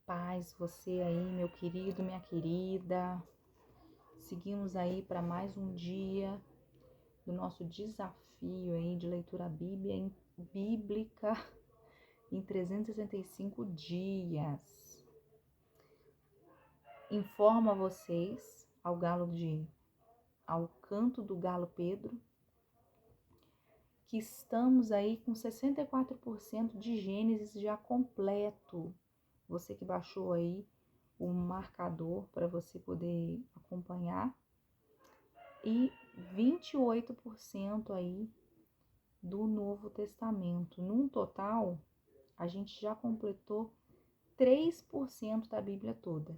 paz, você aí, meu querido, minha querida. Seguimos aí para mais um dia do nosso desafio aí de leitura bíblica em 365 dias. Informo a vocês ao canto do galo Pedro, que estamos aí com 64% de Gênesis já completo. Você que baixou aí o marcador para você poder acompanhar, e 28% aí do Novo Testamento. Num total, a gente já completou 3% da Bíblia toda.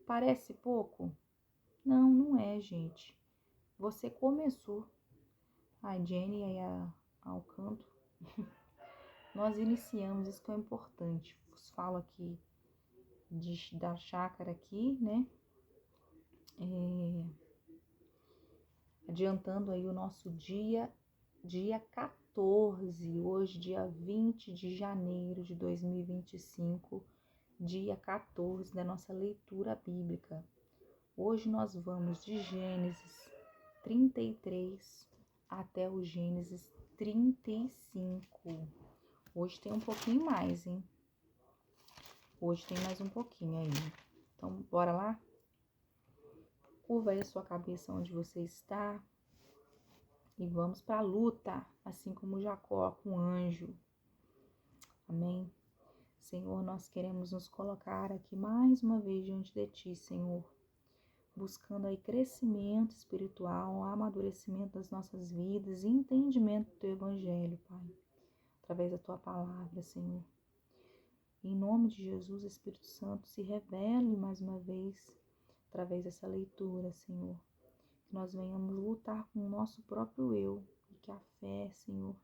Parece pouco? Não, não é, gente. Você começou. A Jenny aí ao canto. Nós iniciamos, isso que é importante. Vos falo aqui da chácara aqui, né? Adiantando aí o nosso dia 14, hoje dia 20 de janeiro de 2025, dia 14 da nossa leitura bíblica. Hoje nós vamos de Gênesis 33 até o Gênesis 35. Hoje tem um pouquinho mais, hein? Hoje tem mais um pouquinho aí. Então, bora lá? Curva aí a sua cabeça onde você está e vamos para a luta, assim como Jacó com o anjo. Amém? Senhor, nós queremos nos colocar aqui mais uma vez diante de Ti, Senhor, buscando aí crescimento espiritual, amadurecimento das nossas vidas e entendimento do Teu Evangelho, Pai, através da Tua palavra, Senhor. Em nome de Jesus, Espírito Santo, se revele mais uma vez através dessa leitura, Senhor. Que nós venhamos lutar com o nosso próprio eu e que a fé, Senhor,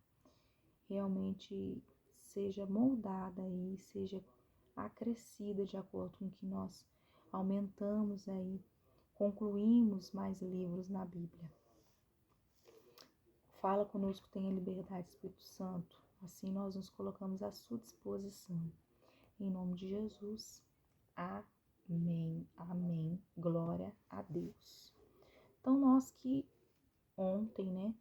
realmente seja moldada e seja acrescida de acordo com que nós aumentamos aí, concluímos mais livros na Bíblia. Fala conosco, tenha liberdade, Espírito Santo. Assim nós nos colocamos à sua disposição. Em nome de Jesus. Amém. Amém. Glória a Deus. Então, nós que ontem, né,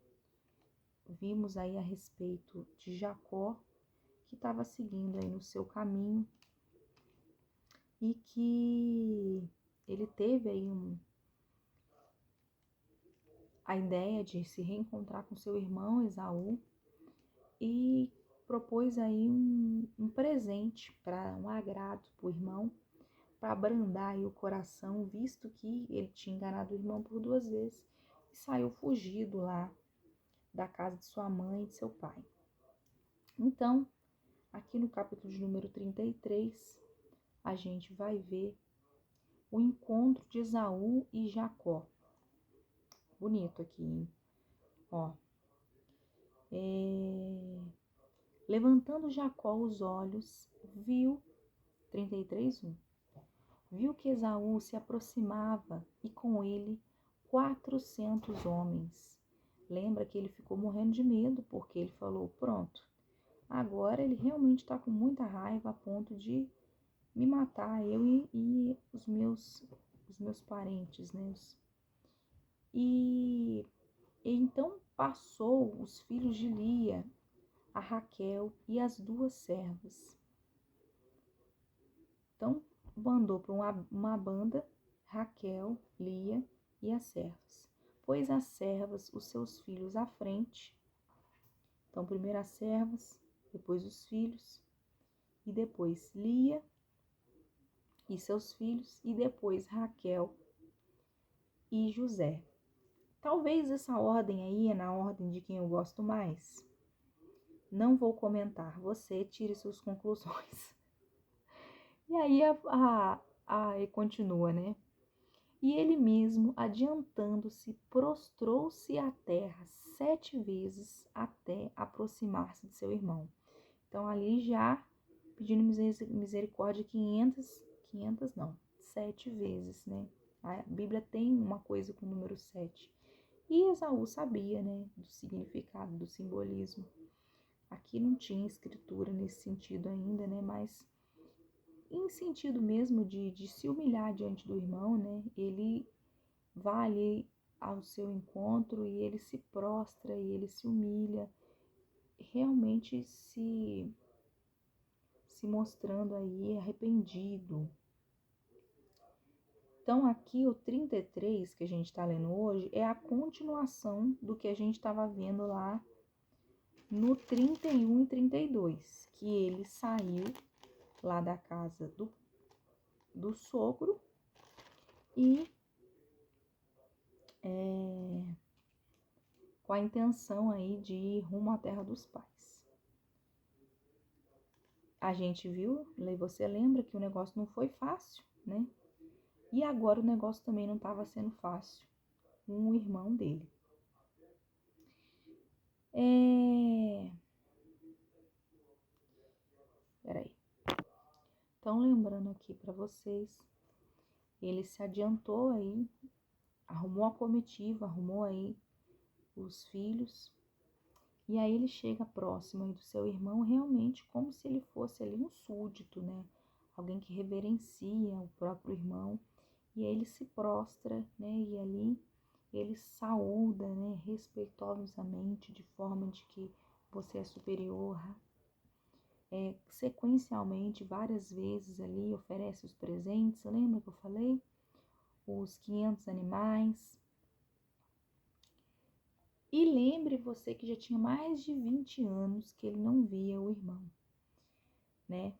vimos aí a respeito de Jacó, que estava seguindo aí no seu caminho e que ele teve aí a ideia de se reencontrar com seu irmão Esaú e propôs aí um presente para um agrado para o irmão, para abrandar aí o coração, visto que ele tinha enganado o irmão por 2 vezes e saiu fugido lá da casa de sua mãe e de seu pai. Então, aqui no capítulo de número 33, a gente vai ver o encontro de Esaú e Jacó. Bonito aqui, hein? Ó. Levantando Jacó os olhos, viu, 33:1, viu que Esaú se aproximava e com ele 400 homens. Lembra que ele ficou morrendo de medo, porque ele falou, pronto, agora ele realmente está com muita raiva a ponto de me matar, eu e os meus parentes, né? E então passou os filhos de Lia, a Raquel e as 2 servas. Então, mandou para uma banda, Raquel, Lia e as servas. Pôs as servas, os seus filhos à frente. Então, primeiro as servas, depois os filhos, e depois Lia e seus filhos, e depois Raquel e José. Talvez essa ordem aí é na ordem de quem eu gosto mais. Não vou comentar, você tire suas conclusões. E aí continua, né? E ele mesmo, adiantando-se, prostrou-se à terra 7 vezes até aproximar-se de seu irmão. Então ali já pedindo misericórdia 7 vezes, né? A Bíblia tem uma coisa com o número 7. E Esaú sabia, né, do significado, do simbolismo. Aqui não tinha escritura nesse sentido ainda, né, mas em sentido mesmo de se humilhar diante do irmão, né? Ele vai ali ao seu encontro e ele se prostra e ele se humilha, realmente se mostrando aí arrependido. Então aqui o 33 que a gente está lendo hoje é a continuação do que a gente estava vendo lá no 31 e 32, que ele saiu lá da casa do sogro e com a intenção aí de ir rumo à terra dos pais. A gente viu, você lembra que o negócio não foi fácil, né? E agora o negócio também não estava sendo fácil com o irmão dele. Peraí. Então, lembrando aqui para vocês, ele se adiantou aí, arrumou a comitiva, arrumou aí os filhos, e aí ele chega próximo aí do seu irmão, realmente como se ele fosse ali um súdito, né? Alguém que reverencia o próprio irmão, e aí ele se prostra, né? E ali ele saúda, né? Respeitosamente, de forma de que você é superior, sequencialmente, várias vezes ali, oferece os presentes. Lembra que eu falei? Os 500 animais. E lembre você que já tinha mais de 20 anos que ele não via o irmão, né?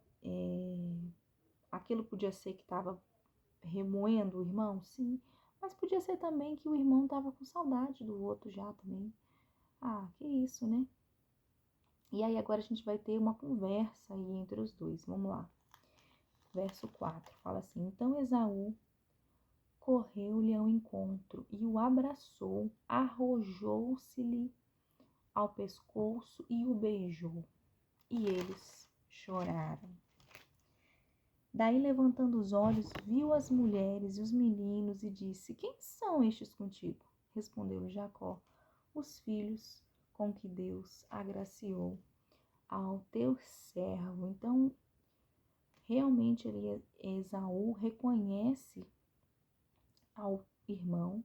Aquilo podia ser que estava remoendo o irmão? Sim. Mas podia ser também que o irmão estava com saudade do outro já também. Ah, que isso, né? E aí agora a gente vai ter uma conversa aí entre os dois. Vamos lá. Verso 4 fala assim: Então Esaú correu-lhe ao encontro e o abraçou, arrojou-se-lhe ao pescoço e o beijou. E eles choraram. Daí, levantando os olhos, viu as mulheres e os meninos e disse: Quem são estes contigo? Respondeu-lhe Jacó: Os filhos com que Deus agraciou ao teu servo. Então, realmente, Esaú reconhece ao irmão,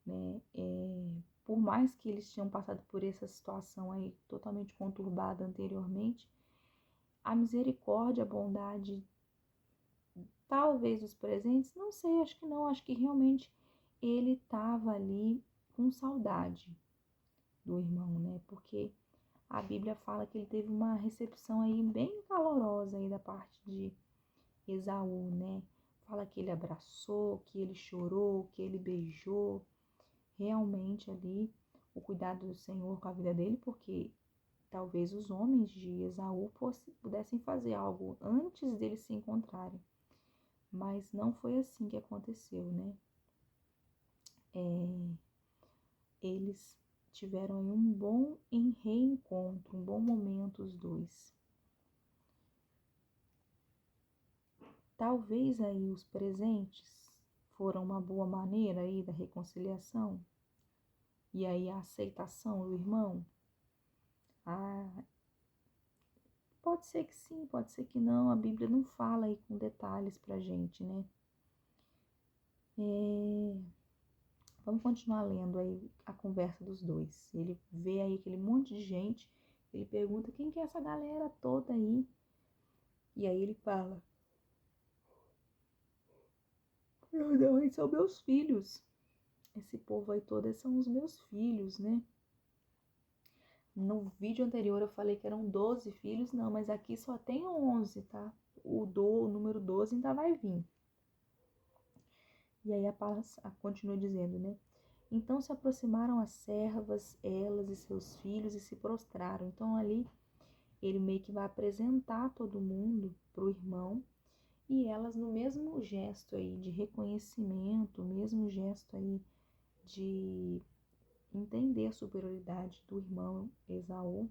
né? Por mais que eles tinham passado por essa situação aí totalmente conturbada anteriormente, a misericórdia, a bondade, talvez os presentes, não sei, acho que não, acho que realmente ele estava ali com saudade do irmão, né? Porque a Bíblia fala que ele teve uma recepção aí bem calorosa aí da parte de Esaú, né? Fala que ele abraçou, que ele chorou, que ele beijou. Realmente ali o cuidado do Senhor com a vida dele, porque talvez os homens de Esaú pudessem fazer algo antes deles se encontrarem. Mas não foi assim que aconteceu, né? Eles tiveram aí um bom reencontro, um bom momento os dois. Talvez aí os presentes foram uma boa maneira aí da reconciliação e aí a aceitação do irmão. Pode ser que sim, pode ser que não, a Bíblia não fala aí com detalhes pra gente, né? Vamos continuar lendo aí a conversa dos dois. Ele vê aí aquele monte de gente, ele pergunta quem que é essa galera toda aí? E aí ele fala: Não, eles são meus filhos. Esse povo aí todo, esses são os meus filhos, né? No vídeo anterior eu falei que eram 12 filhos, não, mas aqui só tem 11, tá? O número 12 ainda vai vir. E aí a palavra continua dizendo, né? Então se aproximaram as servas, elas e seus filhos, e se prostraram. Então ali ele meio que vai apresentar todo mundo pro irmão, e elas no mesmo gesto aí de reconhecimento, mesmo gesto aí de entender a superioridade do irmão Esaú,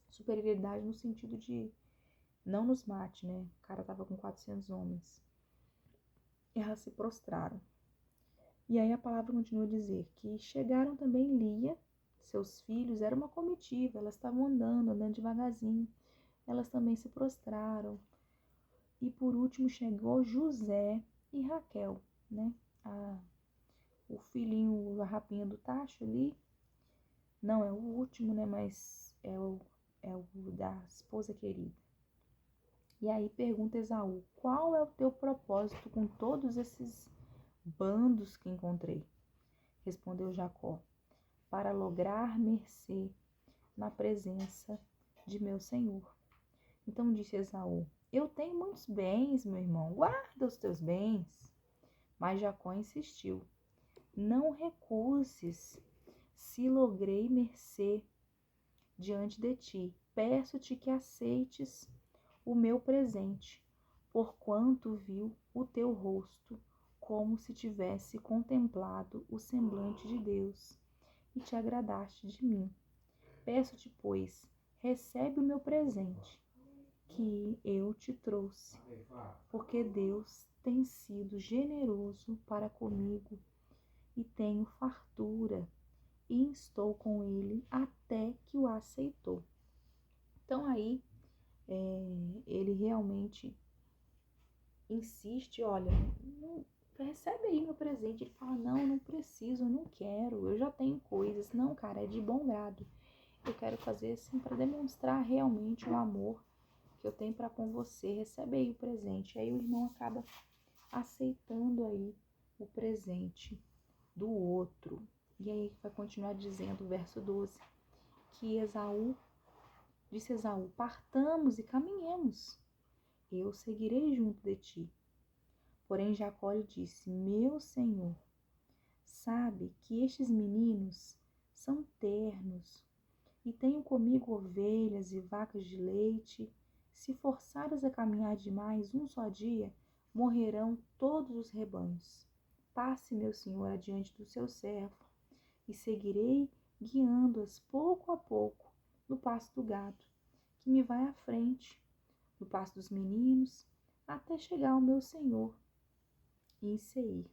superioridade no sentido de não nos mate, né? O cara tava com 400 homens. E elas se prostraram. E aí a palavra continua a dizer que chegaram também Lia, seus filhos, era uma comitiva, elas estavam andando devagarzinho. Elas também se prostraram. E por último chegou José e Raquel, né? O filhinho, a rapinha do tacho ali. Não é o último, né? Mas é o da esposa querida. E aí pergunta Esaú: qual é o teu propósito com todos esses bandos que encontrei? Respondeu Jacó: para lograr mercê na presença de meu senhor. Então disse Esaú: eu tenho muitos bens, meu irmão, guarda os teus bens. Mas Jacó insistiu: não recuses, se logrei mercê diante de ti, peço-te que aceites o meu presente, porquanto viu o teu rosto, como se tivesse contemplado o semblante de Deus, e te agradaste de mim. Peço-te, pois, recebe o meu presente, que eu te trouxe, porque Deus tem sido generoso para comigo, e tenho fartura, e estou com ele até que o aceitou. Então aí, ele realmente insiste: olha, recebe aí meu presente. Ele fala: não preciso, eu não quero, eu já tenho coisas. Não, cara, é de bom grado. Eu quero fazer assim para demonstrar realmente o amor que eu tenho para com você. Recebe aí o presente. Aí o irmão acaba aceitando aí o presente do outro. E aí vai continuar dizendo o verso 12, que disse Esaú: partamos e caminhemos, eu seguirei junto de ti. Porém Jacó lhe disse: meu senhor, sabe que estes meninos são ternos, e tenho comigo ovelhas e vacas de leite. Se forçadas a caminhar demais um só dia, morrerão todos os rebanhos. Passe, meu senhor, adiante do seu servo, e seguirei guiando-as pouco a pouco no pasto do gado, que me vai à frente, no pasto dos meninos, até chegar ao meu senhor em Seir.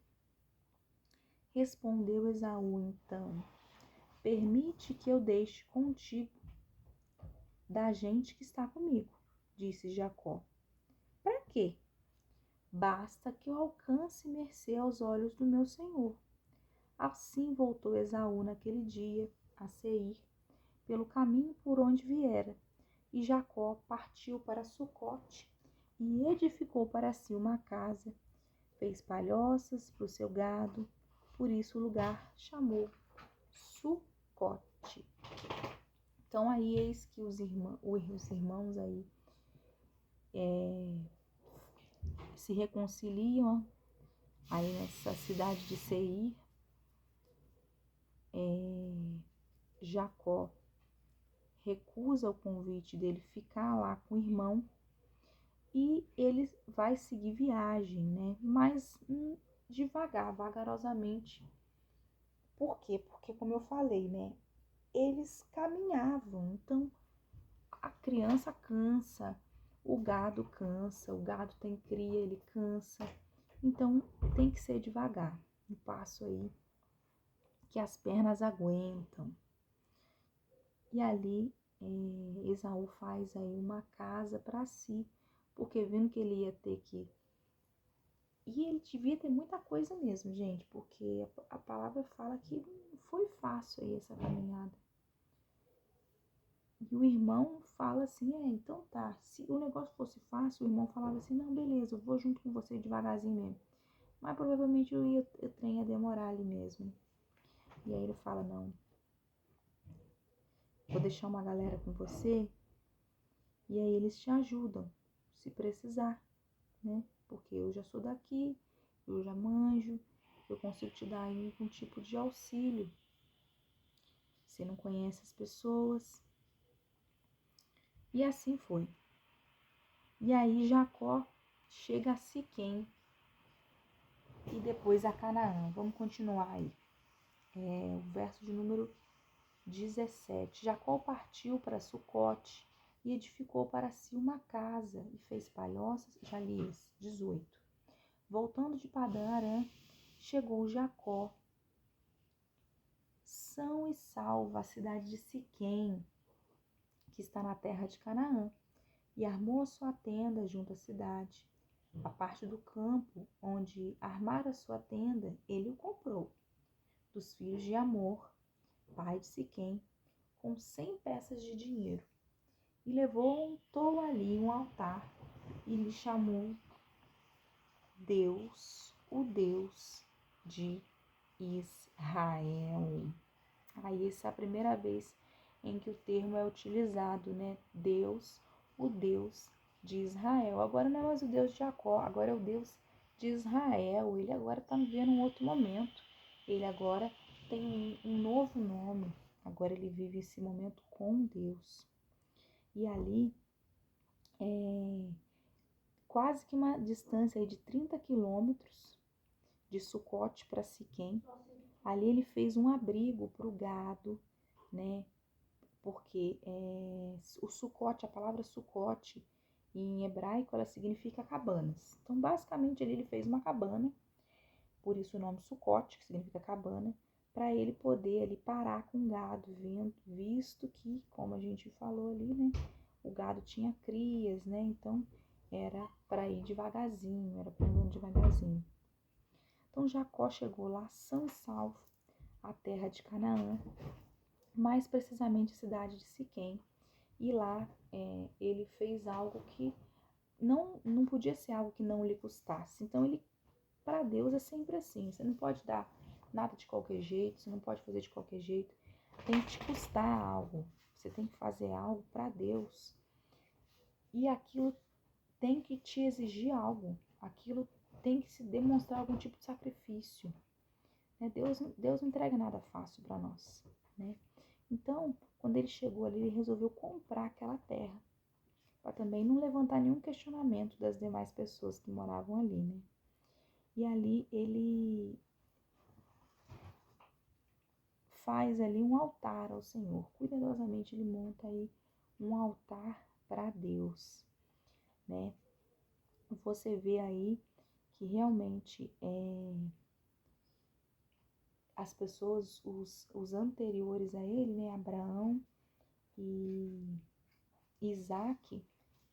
Respondeu Esaú então: permite que eu deixe contigo da gente que está comigo, disse Jacó. Para quê? Basta que eu alcance mercê aos olhos do meu senhor. Assim voltou Esaú naquele dia a Seir, pelo caminho por onde viera, e Jacó partiu para Sucote e edificou para si uma casa, fez palhoças para o seu gado, por isso o lugar chamou Sucote. Então aí eis que os irmãos aí se reconciliam aí nessa cidade de Seir. Jacó recusa o convite dele ficar lá com o irmão e ele vai seguir viagem, né? Mas devagar, vagarosamente. Por quê? Porque, como eu falei, né? Eles caminhavam, então a criança cansa, o gado cansa, o gado tem cria, ele cansa. Então tem que ser devagar, um passo aí que as pernas aguentam. E ali Esaú faz aí uma casa para si, porque vendo que ele ia ter que... E ele devia ter muita coisa mesmo, gente, porque a palavra fala que não foi fácil aí essa caminhada. E o irmão fala assim: então tá, se o negócio fosse fácil, o irmão falava assim: não, beleza, eu vou junto com você devagarzinho mesmo. Mas provavelmente o trem ia demorar ali mesmo. E aí ele fala: não, vou deixar uma galera com você, e aí eles te ajudam, se precisar, né? Porque eu já sou daqui, eu já manjo, eu consigo te dar aí algum tipo de auxílio. Você não conhece as pessoas. E assim foi. E aí Jacó chega a Siquém e depois a Canaã. Vamos continuar aí. O verso de número 17. Jacó partiu para Sucote e edificou para si uma casa e fez palhoças. Já li esse, 18. Voltando de Padã Arã, chegou Jacó, são e salvo, à cidade de Siquém, que está na terra de Canaã, e armou a sua tenda junto à cidade. A parte do campo onde armara sua tenda, ele o comprou dos filhos de Amor, pai de Siquém, com 100 peças de dinheiro. E levantou ali um altar e lhe chamou Deus, o Deus de Israel. Aí essa é a primeira vez em que o termo é utilizado, né? Deus, o Deus de Israel. Agora não é mais o Deus de Jacó, agora é o Deus de Israel. Ele agora está vivendo um outro momento. Ele agora tem um novo nome. Agora ele vive esse momento com Deus. E ali, quase que uma distância aí de 30 quilômetros de Sucote para Siquém, ali ele fez um abrigo para o gado, né? Porque o Sucote, a palavra Sucote, em hebraico, ela significa cabanas. Então, basicamente, ali ele fez uma cabana, por isso o nome Sucote, que significa cabana, para ele poder ali parar com o gado, visto que, como a gente falou ali, né, o gado tinha crias, né, então era para ir devagarzinho, era para ir andando devagarzinho. Então Jacó chegou lá são e salvo à terra de Canaã, mais precisamente a cidade de Siquém, e lá ele fez algo que não podia ser algo que não lhe custasse. Então ele, para Deus é sempre assim, você não pode dar nada de qualquer jeito, você não pode fazer de qualquer jeito, tem que te custar algo, você tem que fazer algo para Deus, e aquilo tem que te exigir algo, aquilo tem que se demonstrar algum tipo de sacrifício, né? Deus não entrega nada fácil para nós, né? Então, quando ele chegou ali, ele resolveu comprar aquela terra, para também não levantar nenhum questionamento das demais pessoas que moravam ali, né? E ali ele faz ali um altar ao Senhor. Cuidadosamente ele monta aí um altar para Deus, né? Você vê aí que realmente as pessoas, os anteriores a ele, né? Abraão e Isaac,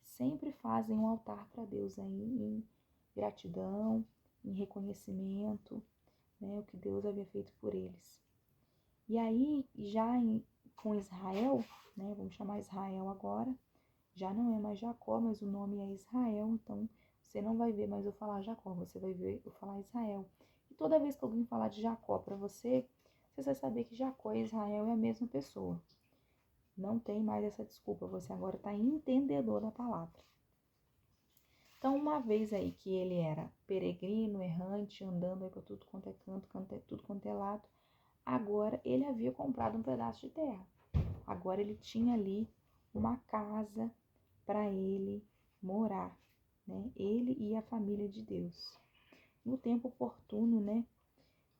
sempre fazem um altar para Deus aí em gratidão, em reconhecimento, né? O que Deus havia feito por eles. E aí, com Israel, né, vamos chamar Israel agora, já não é mais Jacó, mas o nome é Israel, então você não vai ver mais eu falar Jacó, você vai ver eu falar Israel. E toda vez que alguém falar de Jacó para você, você vai saber que Jacó e Israel é a mesma pessoa. Não tem mais essa desculpa, você agora está entendedor da palavra. Então, uma vez aí que ele era peregrino, errante, andando aí para tudo quanto é canto, tudo quanto é lado, agora ele havia comprado um pedaço de terra. Agora ele tinha ali uma casa para ele morar, né? Ele e a família de Deus. No tempo oportuno, né?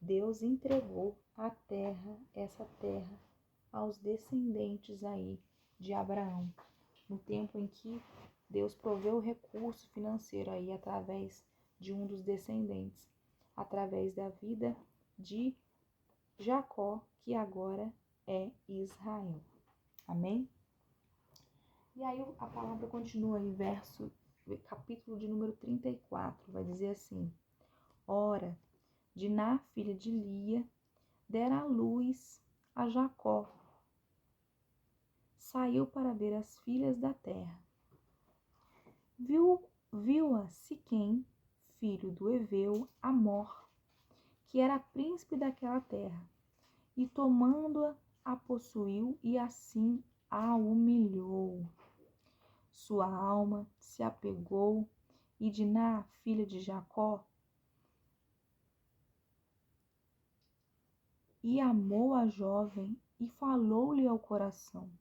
Deus entregou a terra, essa terra, aos descendentes aí de Abraão. No tempo em que Deus proveu o recurso financeiro aí através de um dos descendentes, através da vida de Jacó, que agora é Israel. Amém? E aí a palavra continua em capítulo de número 34, vai dizer assim: Ora, Diná, filha de Lia, dera à luz a Jacó. Saiu para ver as filhas da terra. Viu-a Siquém, filho do Heveu, Amor, que era príncipe daquela terra, e tomando-a, a possuiu e assim a humilhou. Sua alma se apegou e Diná, filha de Jacó, e amou a jovem e falou-lhe ao coração.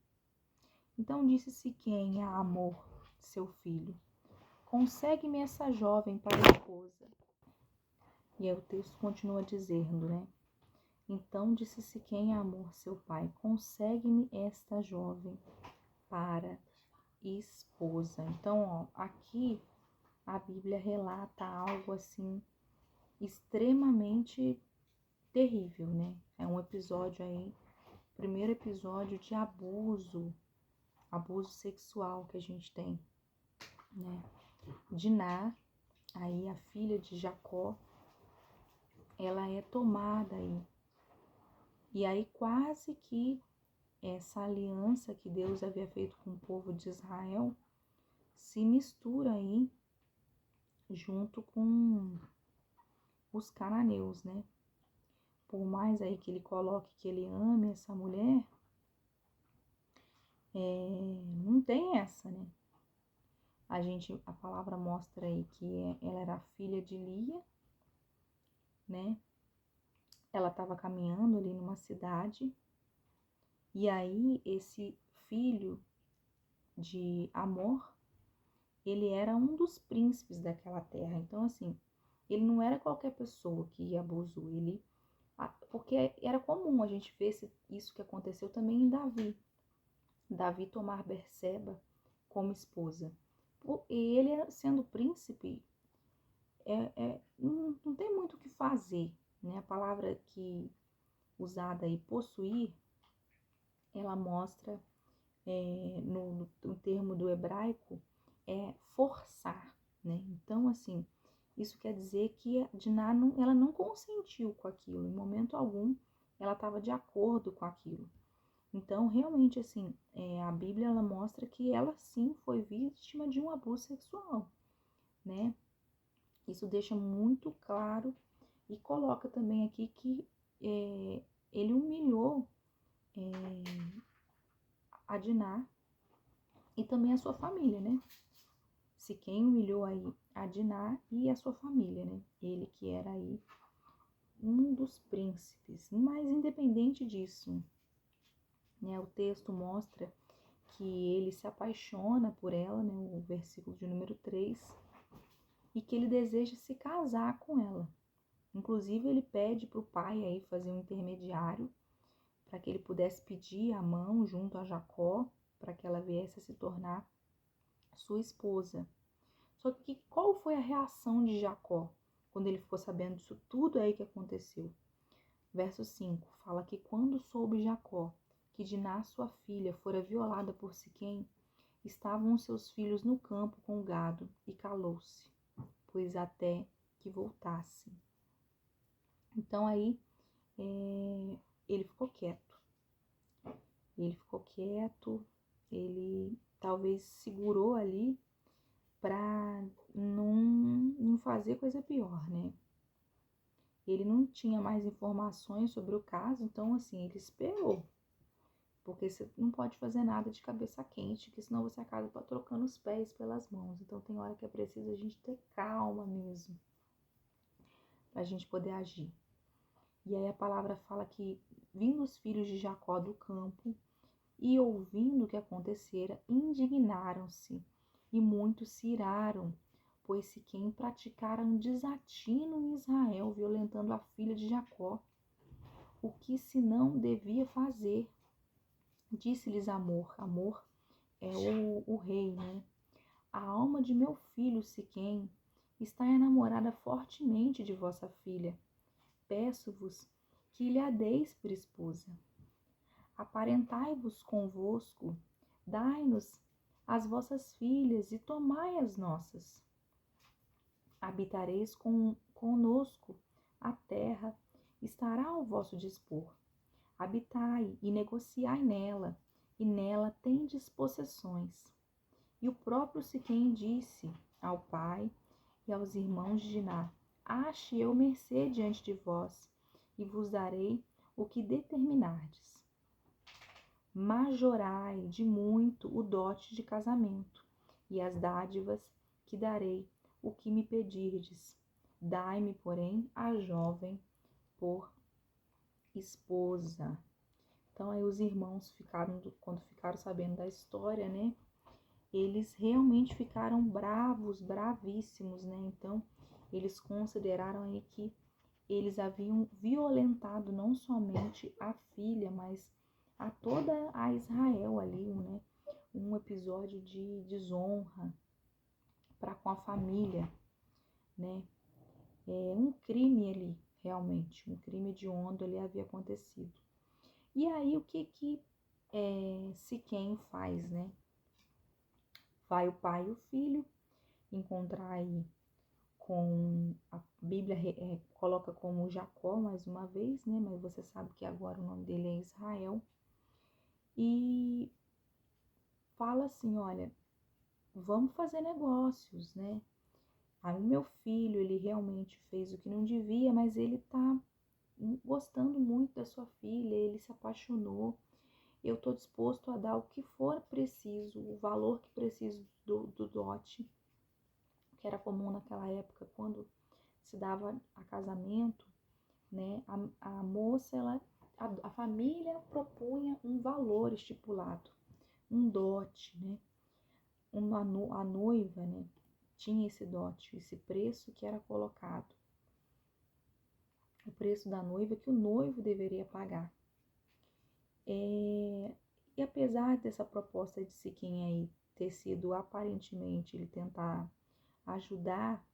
Então disse Siquém a Amor, seu filho: consegue-me essa jovem para esposa. E aí o texto continua dizendo, né? Então disse Siquém a Amor, seu pai: consegue-me esta jovem para esposa. Então, ó, aqui a Bíblia relata algo assim extremamente terrível, né? É um episódio aí, primeiro episódio de abuso sexual que a gente tem, né? Diná, aí a filha de Jacó, ela é tomada aí. E aí quase que essa aliança que Deus havia feito com o povo de Israel se mistura aí junto com os cananeus, né? Por mais aí que ele coloque que ele ame essa mulher, não tem essa, né? A palavra mostra aí que ela era filha de Lia, né? Ela estava caminhando ali numa cidade, e aí esse filho de Amor, ele era um dos príncipes daquela terra. Então, assim, ele não era qualquer pessoa que abusou, porque era comum a gente ver isso que aconteceu também em Davi. Davi tomar Berseba como esposa. E ele, sendo príncipe, não tem muito o que fazer, né? A palavra que usada aí, possuir, ela mostra, no termo do hebraico, forçar, né? Então, assim, isso quer dizer que a Diná ela não consentiu com aquilo, em momento algum ela estava de acordo com aquilo. Então, realmente, assim, a Bíblia ela mostra que ela sim foi vítima de um abuso sexual, né? Isso deixa muito claro e coloca também aqui que ele humilhou a Diná e também a sua família, né? Siquém humilhou aí a Diná e a sua família, né? Ele que era aí um dos príncipes. Mas independente disso, né? O texto mostra que ele se apaixona por ela, né? O versículo de número 3, e que ele deseja se casar com ela. Inclusive, ele pede para o pai aí fazer um intermediário para que ele pudesse pedir a mão junto a Jacó para que ela viesse a se tornar sua esposa. Só que qual foi a reação de Jacó quando ele ficou sabendo disso tudo aí que aconteceu? Verso 5 fala que quando soube Jacó que Diná, sua filha, fora violada por Siquém, estavam seus filhos no campo com o gado, e calou-se, pois até que voltasse. Então aí ele ficou quieto. Ele talvez segurou ali para não fazer coisa pior, né? Ele não tinha mais informações sobre o caso, então assim, ele esperou. Porque você não pode fazer nada de cabeça quente, que senão você acaba trocando os pés pelas mãos. Então tem hora que é preciso a gente ter calma mesmo, para a gente poder agir. E aí a palavra fala que, vindo os filhos de Jacó do campo e ouvindo o que acontecera, indignaram-se e muitos se iraram, pois Siquém praticara um desatino em Israel, violentando a filha de Jacó, o que se não devia fazer. Disse-lhes Amor é o rei, né? A alma de meu filho Siquém está enamorada fortemente de vossa filha. Peço-vos que lhe a deis por esposa. Aparentai-vos convosco, dai-nos as vossas filhas e tomai as nossas. Habitareis conosco, a terra estará ao vosso dispor. Habitai e negociai nela, e nela tendes possessões. E o próprio Siquém disse ao pai e aos irmãos de Diná: Ache eu mercê diante de vós, e vos darei o que determinardes. Majorai de muito o dote de casamento, e as dádivas que darei, o que me pedirdes. Dai-me, porém, a jovem por esposa. Então aí os irmãos quando ficaram sabendo da história, né? Eles realmente ficaram bravos, bravíssimos, né? Então eles consideraram aí que eles haviam violentado não somente a filha, mas a toda a Israel ali, né? Um episódio de desonra para com a família, né? Um crime ali, realmente, um crime hediondo ali havia acontecido. E aí o que Siquém faz, né? Vai o pai e o filho encontrar aí a Bíblia coloca como Jacó mais uma vez, né? Mas você sabe que agora o nome dele é Israel. E fala assim, olha, vamos fazer negócios, né? Aí meu filho, ele realmente fez o que não devia, mas ele tá gostando muito da sua filha, ele se apaixonou. Eu estou disposto a dar o que for preciso, o valor que preciso do dote, que era comum naquela época, quando se dava a casamento, né? A moça, a família propunha um valor estipulado, um dote, né? A noiva, né? Tinha esse dote, esse preço que era colocado. O preço da noiva que o noivo deveria pagar. E apesar dessa proposta de Siquém aí ter sido aparentemente ele tentar ajudar,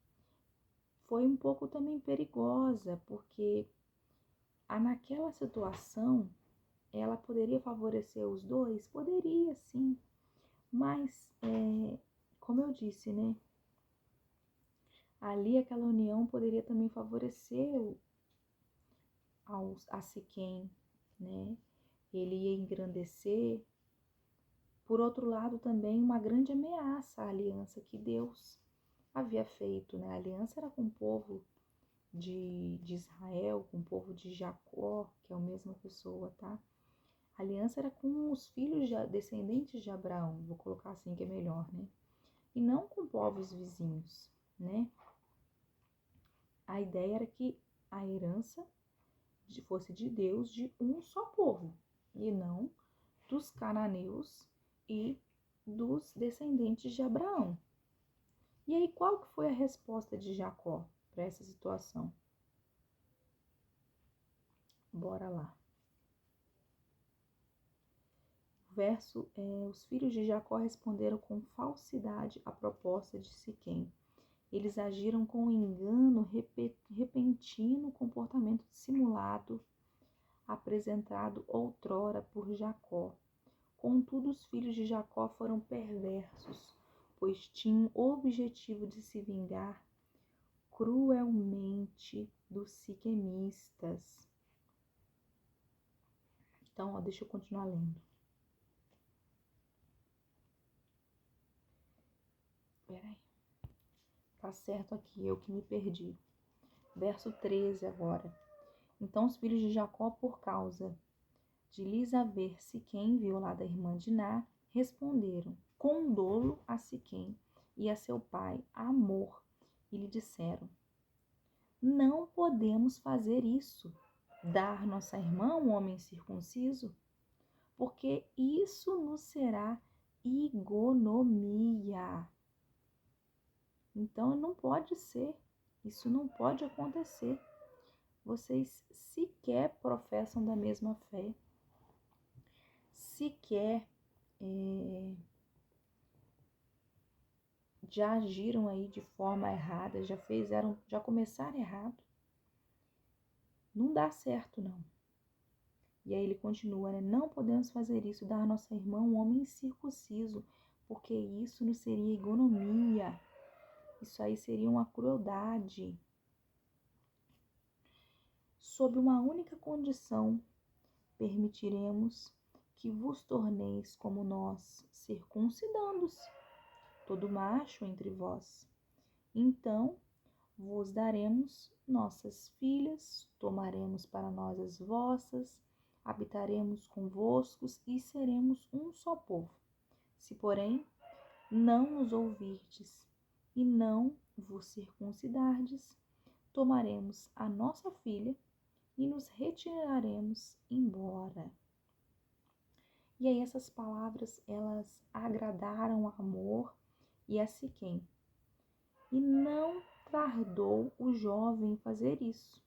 foi um pouco também perigosa, porque naquela situação ela poderia favorecer os dois? Poderia, sim, mas como eu disse, né? Ali aquela união poderia também favorecer a Siquém, né? Ele ia engrandecer. Por outro lado, também uma grande ameaça à aliança que Deus havia feito, né? A aliança era com o povo de Israel, com o povo de Jacó, que é a mesma pessoa, tá? A aliança era com os filhos descendentes de Abraão, vou colocar assim que é melhor, né? E não com povos vizinhos, né? A ideia era que a herança fosse de Deus de um só povo, e não dos cananeus e dos descendentes de Abraão. E aí, qual que foi a resposta de Jacó para essa situação? Bora lá. Os filhos de Jacó responderam com falsidade à proposta de Siquém. Eles agiram com engano repentino, comportamento dissimulado, apresentado outrora por Jacó. Contudo, os filhos de Jacó foram perversos, pois tinham o objetivo de se vingar cruelmente dos siquemistas. Então, deixa eu continuar lendo. Peraí. Tá certo aqui, eu que me perdi. Verso 13 agora. Então os filhos de Jacó, por causa de lhes haver Siquém violado a irmã de Diná, responderam com dolo a Siquém e a seu pai Amor, e lhe disseram: não podemos fazer isso, dar nossa irmã um homem circunciso, porque isso nos será ignomia. Então não pode ser, isso não pode acontecer. Vocês sequer professam da mesma fé, sequer já agiram aí de forma errada, já começaram errado. Não dá certo, não. E aí ele continua, né? Não podemos fazer isso, dar a nossa irmã um homem incircunciso, porque isso não seria ignomia. Isso aí seria uma crueldade. Sob uma única condição, permitiremos que vos torneis como nós, circuncidando-se, todo macho entre vós. Então vos daremos nossas filhas, tomaremos para nós as vossas, habitaremos convosco e seremos um só povo. Se, porém, não nos ouvirdes e não vos circuncidardes, tomaremos a nossa filha e nos retiraremos embora. E aí essas palavras, elas agradaram a Amor e a Siquém. E não tardou o jovem em fazer isso.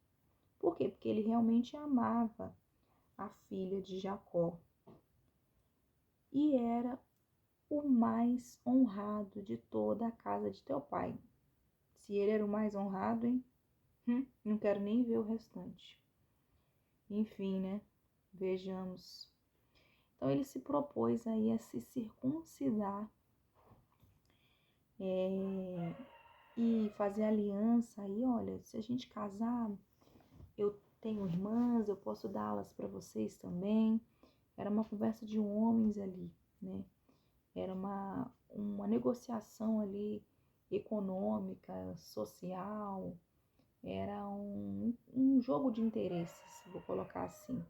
Por quê? Porque ele realmente amava a filha de Jacó. E era o mais honrado de toda a casa de teu pai. Se ele era o mais honrado, hein? Não quero nem ver o restante. Enfim, né? Vejamos. Então ele se propôs aí a se circuncidar e fazer aliança. Aí, olha, se a gente casar, eu tenho irmãs, eu posso dá-las para vocês também. Era uma conversa de homens ali, né? Era uma negociação ali econômica, social, era um jogo de interesses, vou colocar assim.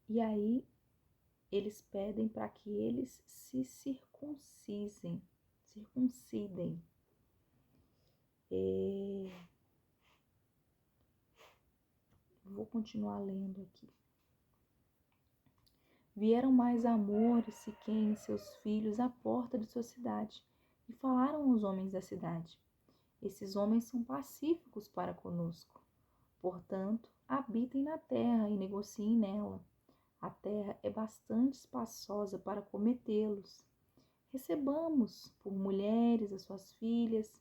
E aí eles pedem para que eles se circuncidem. Vou continuar lendo aqui. Vieram mais Amor e Siquém e seus filhos à porta de sua cidade, e falaram aos homens da cidade: esses homens são pacíficos para conosco. Portanto, habitem na terra e negociem nela. A terra é bastante espaçosa para cometê-los. Recebamos por mulheres as suas filhas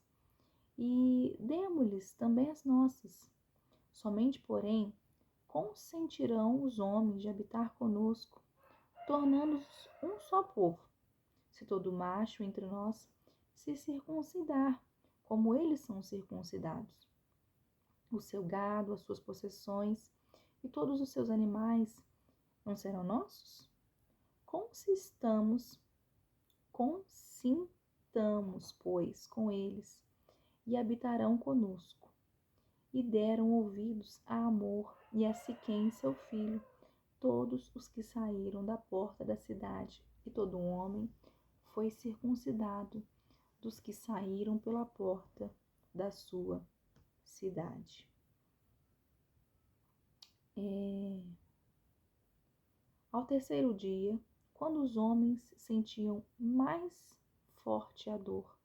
e demo-lhes também as nossas. Somente, porém, consentirão os homens de habitar conosco, tornando-os um só povo. Se todo macho entre nós se circuncidar, como eles são circuncidados, o seu gado, as suas possessões e todos os seus animais não serão nossos? Consintamos, pois, com eles, e habitarão conosco. E deram ouvidos a Amor e a Siquém, seu filho, todos os que saíram da porta da cidade, e todo homem foi circuncidado dos que saíram pela porta da sua cidade. Ao terceiro dia, quando os homens sentiam mais forte a dor,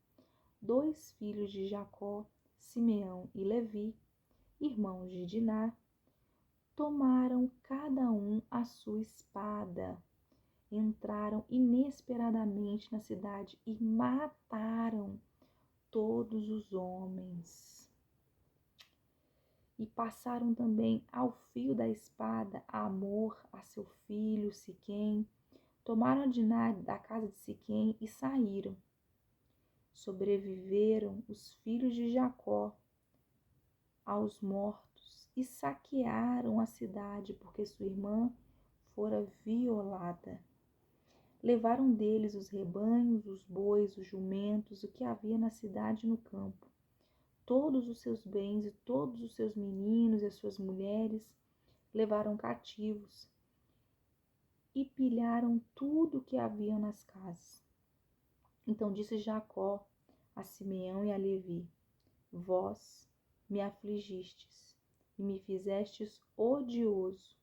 2 filhos de Jacó, Simeão e Levi, irmãos de Diná, tomaram cada um a sua espada, entraram inesperadamente na cidade e mataram todos os homens. E passaram também ao fio da espada a Amor, a seu filho Siquém, tomaram Diná da casa de Siquém e saíram. Sobreviveram os filhos de Jacó aos mortos e saquearam a cidade, porque sua irmã fora violada. Levaram deles os rebanhos, os bois, os jumentos, o que havia na cidade e no campo, todos os seus bens e todos os seus meninos e as suas mulheres levaram cativos e pilharam tudo o que havia nas casas. Então disse Jacó a Simeão e a Levi: vós me afligistes e me fizestes odioso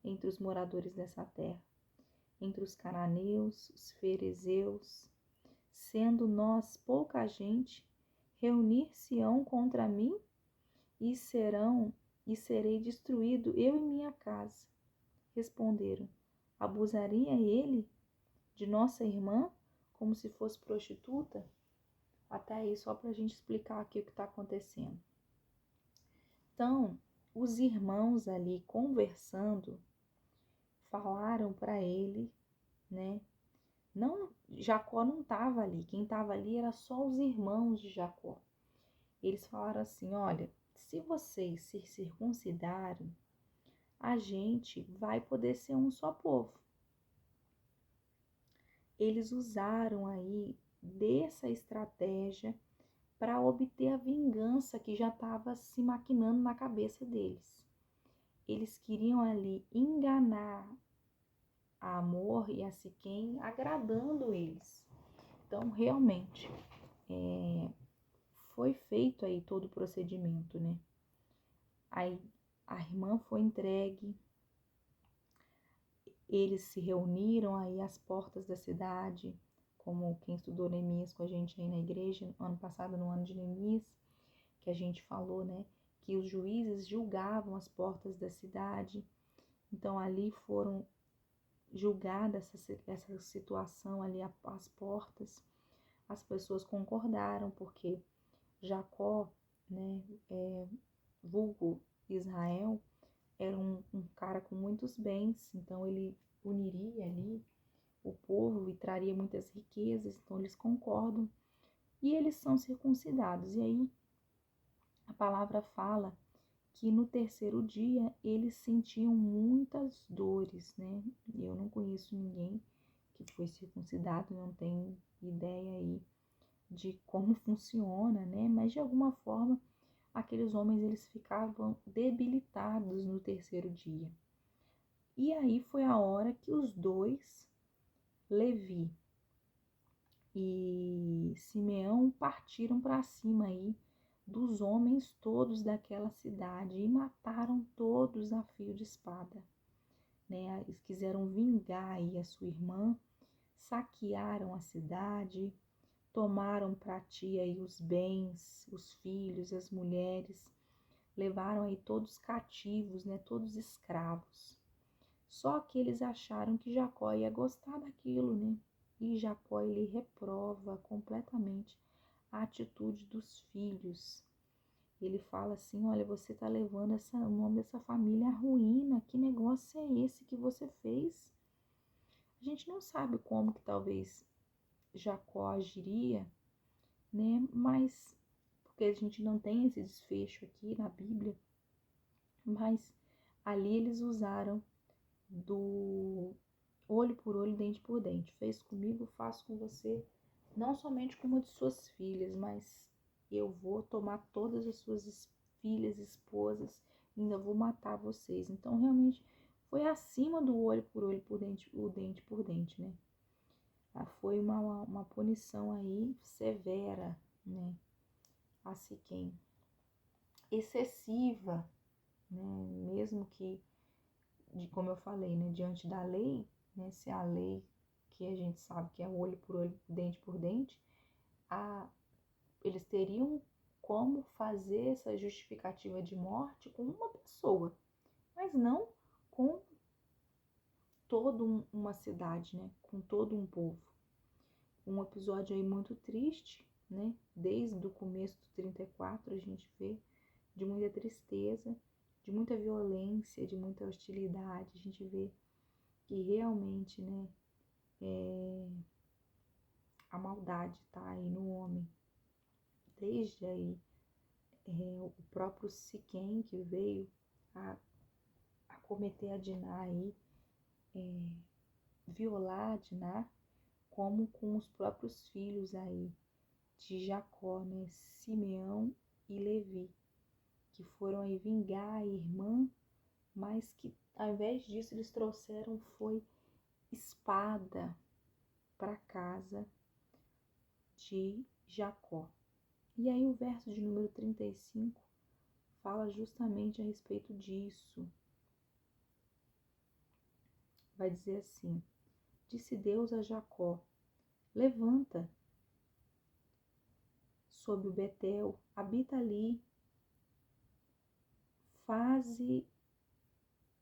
entre os moradores dessa terra, entre os cananeus, os ferezeus, sendo nós pouca gente, reunir-se-ão contra mim e serei destruído eu e minha casa. Responderam: abusaria ele de nossa irmã como se fosse prostituta? Até aí, só para a gente explicar aqui o que está acontecendo. Então, os irmãos ali conversando, falaram para ele, né? Não, Jacó não estava ali, quem estava ali era só os irmãos de Jacó. Eles falaram assim: olha, se vocês se circuncidarem, a gente vai poder ser um só povo. Eles usaram aí dessa estratégia para obter a vingança que já estava se maquinando na cabeça deles. Eles queriam ali enganar a Amor e a Siquém, agradando eles. Então, realmente, foi feito aí todo o procedimento, né? Aí a irmã foi entregue, eles se reuniram aí às portas da cidade, como quem estudou Neemias com a gente aí na igreja, ano passado, no ano de Neemias, que a gente falou, né? Que os juízes julgavam as portas da cidade. Então, ali foram julgadas essa situação ali às portas. As pessoas concordaram, porque Jacó, né, vulgo Israel, era um cara com muitos bens, então ele uniria ali o povo e traria muitas riquezas, então eles concordam e eles são circuncidados. E aí a palavra fala que no terceiro dia eles sentiam muitas dores, né? Eu não conheço ninguém que foi circuncidado, não tenho ideia aí de como funciona, né? Mas de alguma forma aqueles homens eles ficavam debilitados no terceiro dia. E aí foi a hora que os dois, Levi e Simeão, partiram para cima aí dos homens todos daquela cidade e mataram todos a fio de espada, né? Eles quiseram vingar aí a sua irmã, saquearam a cidade, tomaram para ti aí os bens, os filhos, as mulheres, levaram aí todos cativos, né? Todos escravos. Só que eles acharam que Jacó ia gostar daquilo, né? E Jacó ele reprova completamente a atitude dos filhos. Ele fala assim: olha, você está levando o nome dessa família à ruína. Que negócio é esse que você fez? A gente não sabe como que talvez Jacó agiria, né? Mas porque a gente não tem esse desfecho aqui na Bíblia, mas ali eles usaram do olho por olho, dente por dente. Fez comigo, faço com você, não somente com uma de suas filhas, mas eu vou tomar todas as suas filhas, esposas, ainda vou matar vocês. Então, realmente, foi acima do olho por olho, por dente, o dente por dente, né? Foi uma punição aí severa, né? A Siquém. Excessiva, né? Mesmo que, como eu falei, né? Diante da lei, né? Se a lei que a gente sabe que é olho por olho, dente por dente, eles teriam como fazer essa justificativa de morte com uma pessoa, mas não com toda uma cidade, né? Com todo um povo. Um episódio aí muito triste, né? Desde o começo do 34 a gente vê de muita tristeza, de muita violência, de muita hostilidade. A gente vê que realmente, né? A maldade tá aí no homem. Desde aí, o próprio Siquém que veio a cometer a Diná aí, violar a Diná, como com os próprios filhos aí de Jacó, né? Simeão e Levi, que foram aí vingar a irmã, mas que ao invés disso eles trouxeram foi espada para casa de Jacó. E aí o verso de número 35 fala justamente a respeito disso. Vai dizer assim: disse Deus a Jacó: levanta sob o Betel, habita ali, faze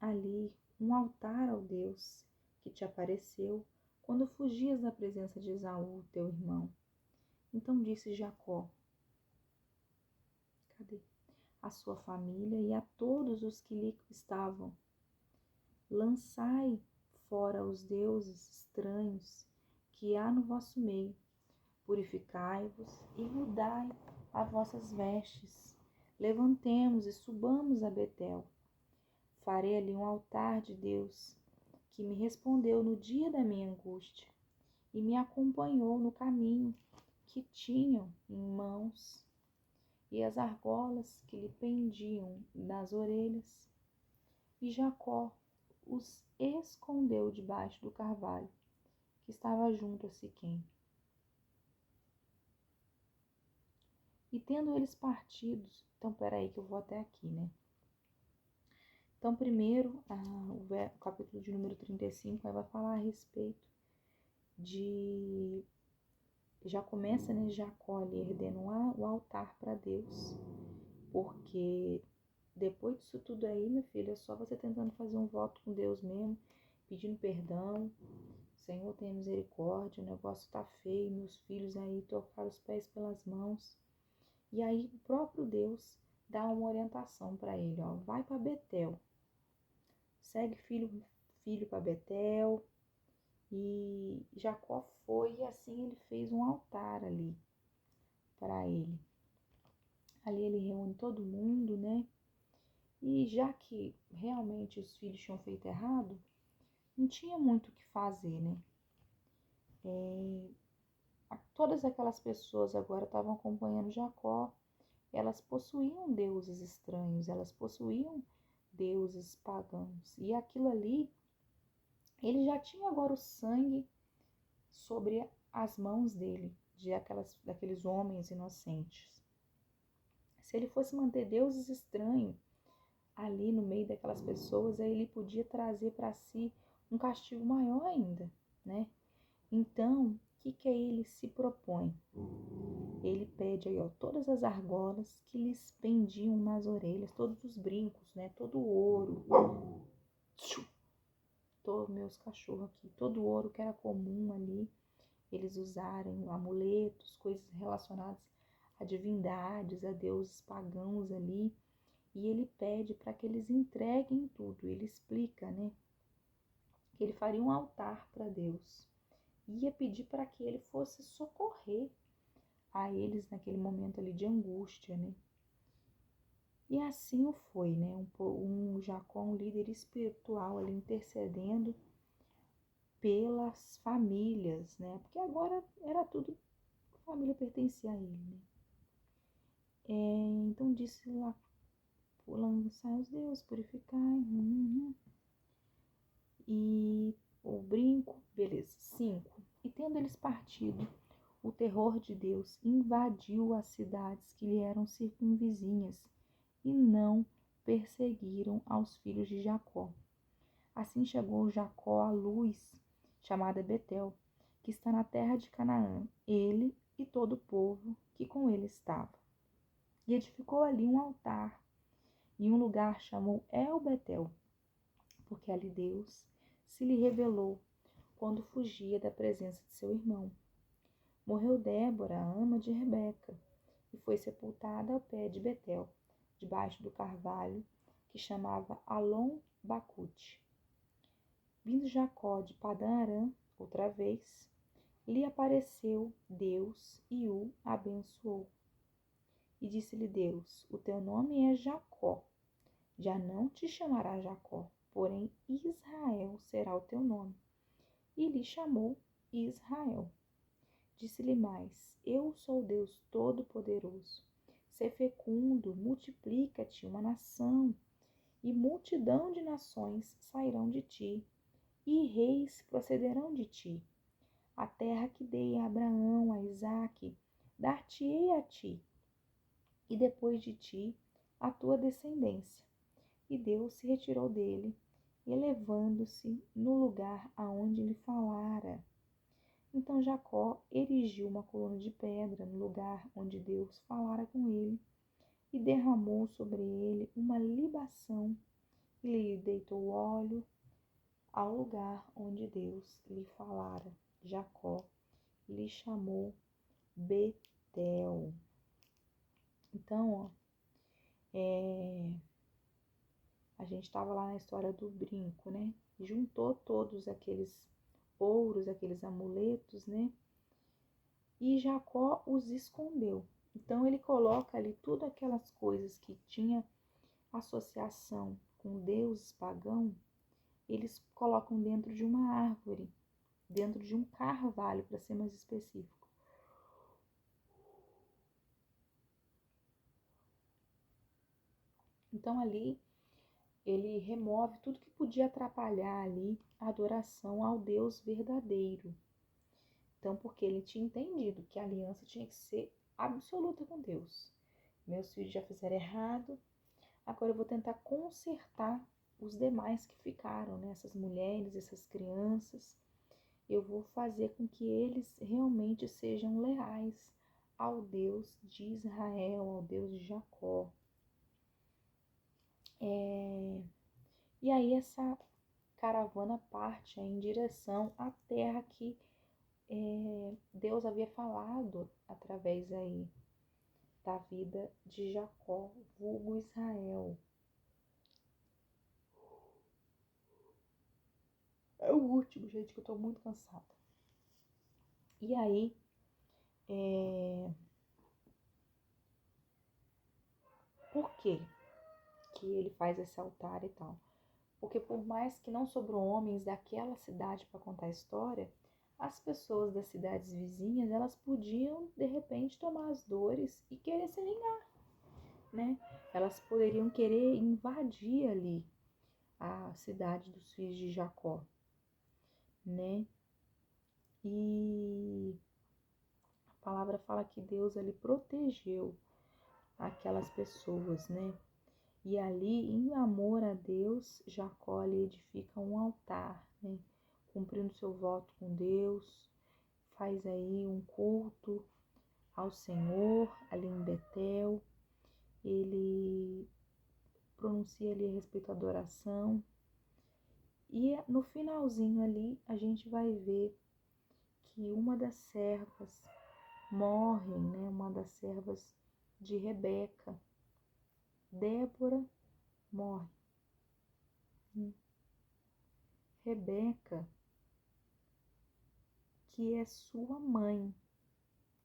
ali um altar ao Deus que te apareceu quando fugias da presença de Esaú, teu irmão. Então disse Jacó, cadê? A sua família e a todos os que lhe estavam: lançai fora os deuses estranhos que há no vosso meio, purificai-vos e mudai as vossas vestes. Levantemos e subamos a Betel. Farei ali um altar de Deus, que me respondeu no dia da minha angústia e me acompanhou no caminho que tinham em mãos e as argolas que lhe pendiam das orelhas. E Jacó os escondeu debaixo do carvalho que estava junto a Siquém. E tendo eles partidos, então peraí que eu vou até aqui, né? Então primeiro, o capítulo de número 35 vai falar a respeito de... Já começa, né, Jacó ali erguendo o altar para Deus, porque depois disso tudo aí, meu filho, é só você tentando fazer um voto com Deus mesmo, pedindo perdão. Senhor, tenha misericórdia, o negócio tá feio, meus filhos aí trocaram os pés pelas mãos. E aí o próprio Deus dá uma orientação para ele, ó, vai para Betel, segue filho para Betel. E Jacó foi e assim ele fez um altar ali. para ele. Ali ele reúne todo mundo, né? E já que realmente os filhos tinham feito errado, não tinha muito o que fazer, né? Todas aquelas pessoas agora estavam acompanhando Jacó, elas possuíam deuses estranhos, elas possuíam deuses pagãos. E aquilo ali, ele já tinha agora o sangue sobre as mãos dele, daqueles homens inocentes. Se ele fosse manter deuses estranhos ali no meio daquelas pessoas, aí ele podia trazer para si um castigo maior ainda, né? Então, o que ele se propõe? Ele pede aí, ó, todas as argolas que lhes pendiam nas orelhas, todos os brincos, né? Todo o ouro, todos meus cachorros aqui, todo o ouro que era comum ali, eles usarem amuletos, coisas relacionadas a divindades, a deuses pagãos ali, e ele pede para que eles entreguem tudo. Ele explica, né, que ele faria um altar para Deus, ia pedir para que ele fosse socorrer a eles naquele momento ali de angústia, né? E assim o foi, né? Jacó, um líder espiritual ali intercedendo pelas famílias, né? Porque agora era tudo, a família pertencia a ele, né? Então disse lá, lançai os deuses, purificai. E o brinco, beleza. 5. E tendo eles partido, o terror de Deus invadiu as cidades que lhe eram circunvizinhas, e não perseguiram aos filhos de Jacó. Assim chegou Jacó à luz, chamada Betel, que está na terra de Canaã, ele e todo o povo que com ele estava. E edificou ali um altar, e um lugar chamou El-Betel, porque ali Deus se lhe revelou quando fugia da presença de seu irmão. Morreu Débora, a ama de Rebeca, e foi sepultada ao pé de Betel, debaixo do carvalho, que chamava Alon-Bacute. Vindo Jacó de Padã-Arã, outra vez, lhe apareceu Deus e o abençoou. E disse-lhe Deus: o teu nome é Jacó, já não te chamará Jacó, porém Israel será o teu nome. E lhe chamou Israel. Disse-lhe mais: eu sou Deus Todo-Poderoso. Sê fecundo, multiplica-te uma nação, e multidão de nações sairão de ti, e reis procederão de ti. A terra que dei a Abraão, a Isaque, dar-te-ei a ti, e depois de ti a tua descendência. E Deus se retirou dele, elevando-se no lugar aonde lhe falara. Então Jacó erigiu uma coluna de pedra no lugar onde Deus falara com ele, e derramou sobre ele uma libação, e lhe deitou óleo ao lugar onde Deus lhe falara. Jacó lhe chamou Betel. Então, ó, a gente estava lá na história do brinco, né? Juntou todos aqueles ouros, aqueles amuletos, né? E Jacó os escondeu. Então ele coloca ali tudo aquelas coisas que tinha associação com deuses pagãos, eles colocam dentro de uma árvore, dentro de um carvalho, para ser mais específico. Então ali ele remove tudo que podia atrapalhar ali a adoração ao Deus verdadeiro. Então, porque ele tinha entendido que a aliança tinha que ser absoluta com Deus. Meus filhos já fizeram errado, agora eu vou tentar consertar os demais que ficaram, né? Essas mulheres, essas crianças. Eu vou fazer com que eles realmente sejam leais ao Deus de Israel, ao Deus de Jacó. E aí essa caravana parte em direção à terra que Deus havia falado através aí da vida de Jacó, vulgo Israel. É o último, gente, que eu tô muito cansada. E aí, Por quê que ele faz esse altar e tal? Porque por mais que não sobrou homens daquela cidade para contar a história, as pessoas das cidades vizinhas, elas podiam, de repente, tomar as dores e querer se vingar, né? Elas poderiam querer invadir ali a cidade dos filhos de Jacó, né? E a palavra fala que Deus ali protegeu aquelas pessoas, né? E ali, em amor a Deus, Jacó ali edifica um altar, né? Cumprindo seu voto com Deus, faz aí um culto ao Senhor ali em Betel. Ele pronuncia ali a respeito da adoração. E no finalzinho ali, a gente vai ver que uma das servas morre, né? Uma das servas de Rebeca, Débora, morre. Rebeca, que é sua mãe,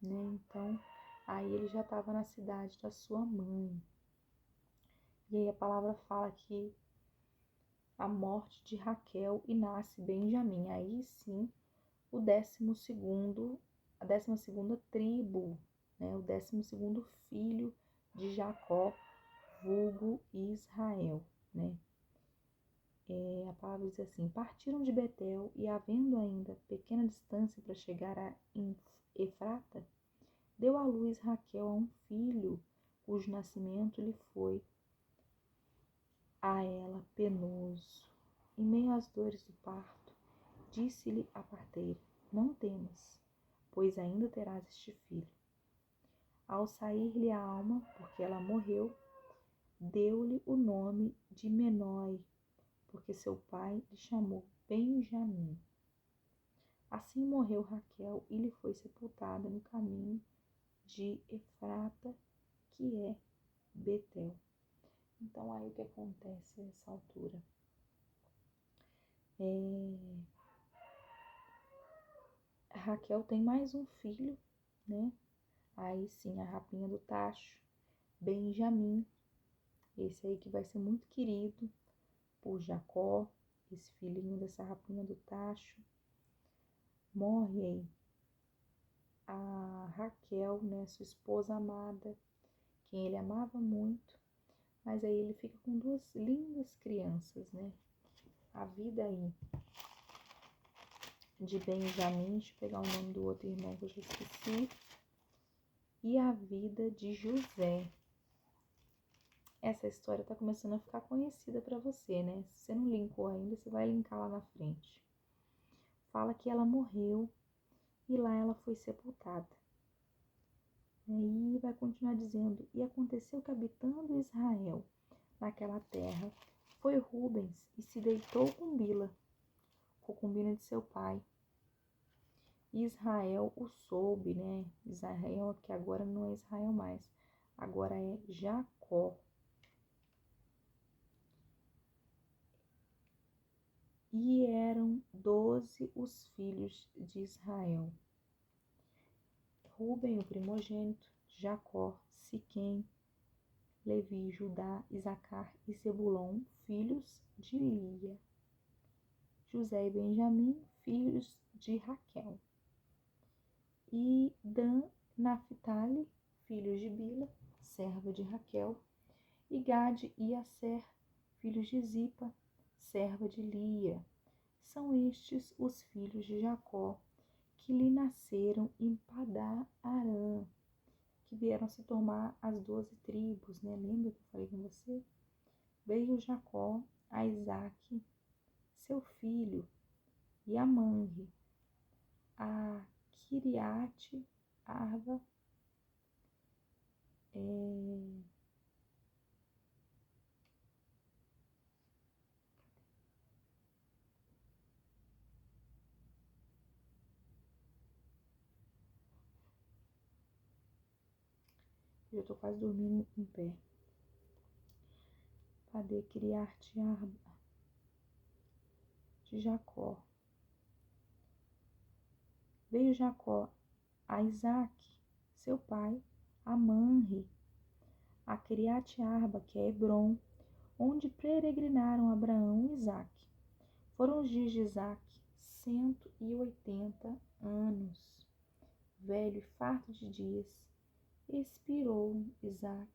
né? Então, aí ele já estava na cidade da sua mãe. E aí a palavra fala que a morte de Raquel e nasce Benjamim. Aí sim, a 12ª tribo, né? O 12º filho de Jacó, vulgo Israel, né? A palavra diz assim: partiram de Betel e, havendo ainda pequena distância para chegar a Efrata, deu à luz Raquel a um filho, cujo nascimento lhe foi a ela penoso. Em meio às dores do parto, disse-lhe a parteira: não temas, pois ainda terás este filho. Ao sair-lhe a alma, porque ela morreu, deu-lhe o nome de Menoi, porque seu pai lhe chamou Benjamim. Assim morreu Raquel e lhe foi sepultada no caminho de Efrata, que é Betel. Então, aí o que acontece nessa altura? Raquel tem mais um filho, né? Aí sim, a rapinha do tacho, Benjamim, esse aí que vai ser muito querido por Jacó, esse filhinho dessa rapinha do tacho. Morre aí a Raquel, né, sua esposa amada, quem ele amava muito, mas aí ele fica com duas lindas crianças, né? A vida aí de Benjamim, deixa eu pegar o nome do outro irmão que eu já esqueci, e a vida de José. Essa história tá começando a ficar conhecida para você, né? Se você não linkou ainda, você vai linkar lá na frente. Fala que ela morreu e lá ela foi sepultada. E vai continuar dizendo: e aconteceu que, habitando Israel naquela terra, foi Rubens e se deitou com Bila, concubina de seu pai. Israel o soube, né? Israel, que agora não é Israel mais, agora é Jacó. E eram 12 os filhos de Israel: Ruben, o primogênito, Jacó, Siquém, Levi, Judá, Isacar e Zebulon, filhos de Lia. José e Benjamim, filhos de Raquel. E Dan, Naphtali, filhos de Bila, serva de Raquel. E Gade e Asser, filhos de Zipa, serva de Lia. São estes os filhos de Jacó, que lhe nasceram em Padã-Arã, que vieram se tomar as 12 tribos, né? Lembra que eu falei com você? Veio Jacó a Isaque, seu filho, e a Manre, a Kiriate Arba, eu tô quase dormindo em pé. Cadê Kiriate Arba de Jacó? Veio Jacó a Isaque, seu pai, a Manre, a Criate Arba, que é Hebrom, onde peregrinaram Abraão e Isaque. Foram os dias de Isaque 180 anos. Velho e farto de dias, expirou Isaque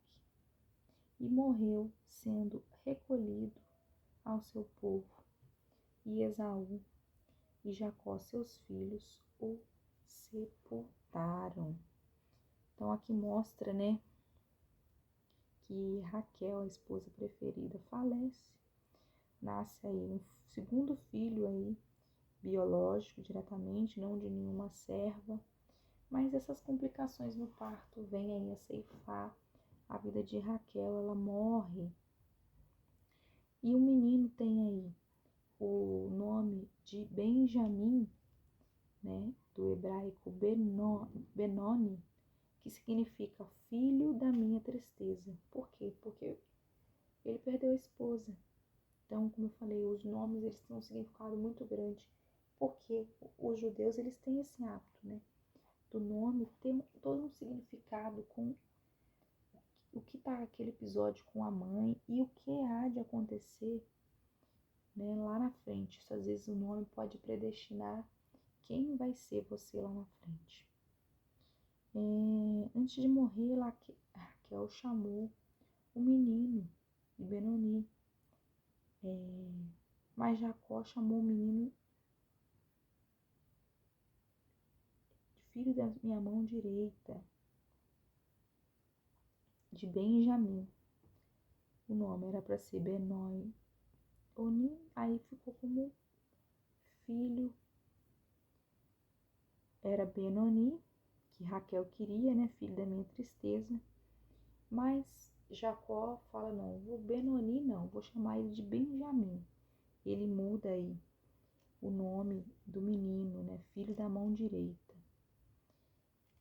e morreu, sendo recolhido ao seu povo. E Esaú e Jacó, seus filhos, o sepultaram. Então aqui mostra, né, que Raquel, a esposa preferida, falece. Nasce aí um segundo filho aí, biológico diretamente, não de nenhuma serva. Mas essas complicações no parto vêm aí a ceifar a vida de Raquel, ela morre. E o menino tem aí o nome de Benjamim, né, do hebraico Benoni, que significa filho da minha tristeza. Por quê? Porque ele perdeu a esposa. Então, como eu falei, os nomes eles têm um significado muito grande, porque os judeus eles têm esse hábito, né, do nome ter todo um significado com o que está aquele episódio com a mãe e o que há de acontecer, né, lá na frente. Isso, às vezes o nome pode predestinar quem vai ser você lá na frente. Antes de morrer, Raquel chamou o menino de Benoni, mas Jacó chamou o menino de filho da minha mão direita, de Benjamim. O nome era para ser Benoni, aí ficou como filho, era Benoni, que Raquel queria, né, filho da minha tristeza, mas Jacó fala, não, vou Benoni não, vou chamar ele de Benjamim. Ele muda aí o nome do menino, né, filho da mão direita.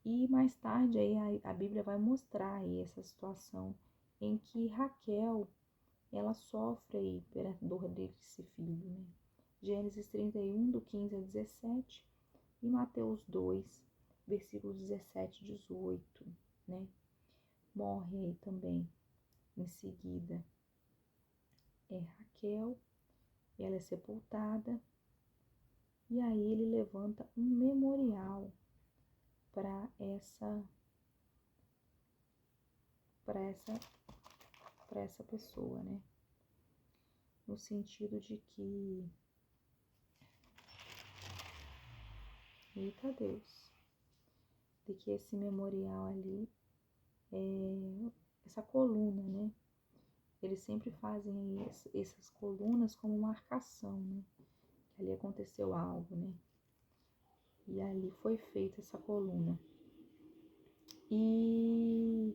E mais tarde aí a Bíblia vai mostrar aí essa situação em que Raquel, ela sofre aí pela dor desse filho, né? Gênesis 31, do 15 a 17 e Mateus 2, versículos 17 e 18, né? Morre aí também, em seguida, Raquel, ela é sepultada, e aí ele levanta um memorial para essa pessoa, né? No sentido de que, eita Deus, de que esse memorial ali essa coluna, né? Eles sempre fazem essas colunas como marcação, né? Que ali aconteceu algo, né? E ali foi feita essa coluna. E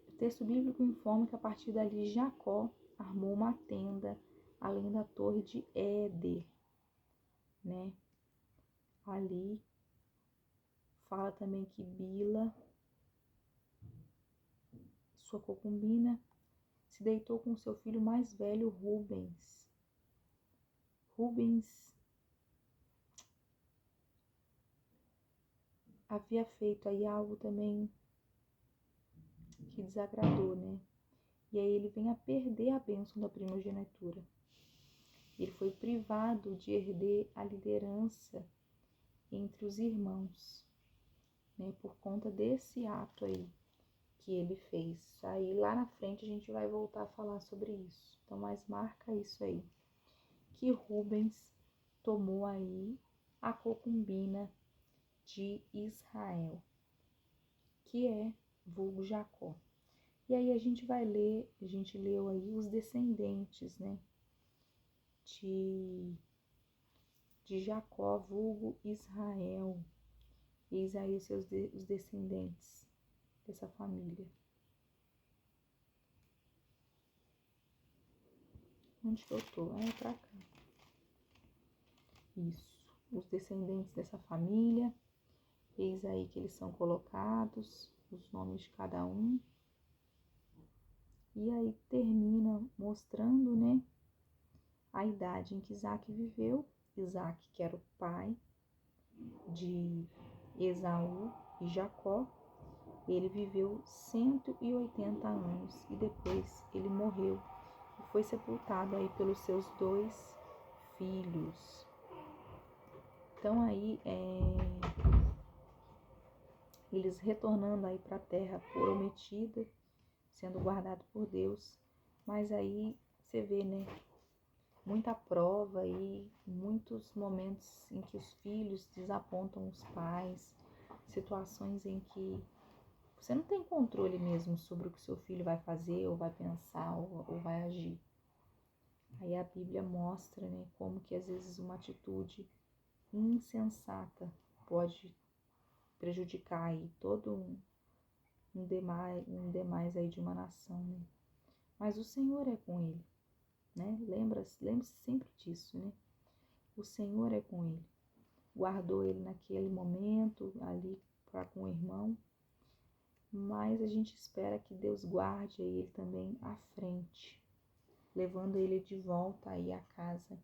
o texto bíblico informa que a partir dali Jacó armou uma tenda além da torre de Éder, né? Ali fala também que Bila, sua concubina, se deitou com seu filho mais velho, Rubens. Rubens havia feito aí algo também que desagradou, né? E aí ele vem a perder a bênção da primogenitura. Ele foi privado de herder a liderança entre os irmãos, né? Por conta desse ato aí que ele fez. Aí lá na frente a gente vai voltar a falar sobre isso. Então, mas marca isso aí, que Rubens tomou aí a concubina de Israel, que é vulgo Jacó. E aí a gente leu aí os descendentes, né, de Jacó, vulgo Israel. Eis aí os descendentes dessa família. Onde que eu tô? Pra cá. Isso. Os descendentes dessa família. Eis aí que eles são colocados, os nomes de cada um. E aí termina mostrando, né, a idade em que Isaac viveu. Isaac, que era o pai de Esaú e Jacó. Ele viveu 180 anos e depois ele morreu e foi sepultado aí pelos seus 2 filhos. Então aí, eles retornando aí para a terra prometida, sendo guardado por Deus, mas aí você vê, né, muita prova e muitos momentos em que os filhos desapontam os pais, situações em que você não tem controle mesmo sobre o que seu filho vai fazer, ou vai pensar, ou vai agir. Aí a Bíblia mostra, né, como que às vezes uma atitude insensata pode prejudicar aí todo um demais aí de uma nação, né? Mas o Senhor é com ele, né? Lembre-se sempre disso, né? O Senhor é com ele. Guardou ele naquele momento ali com o irmão, mas a gente espera que Deus guarde ele também à frente, levando ele de volta aí à casa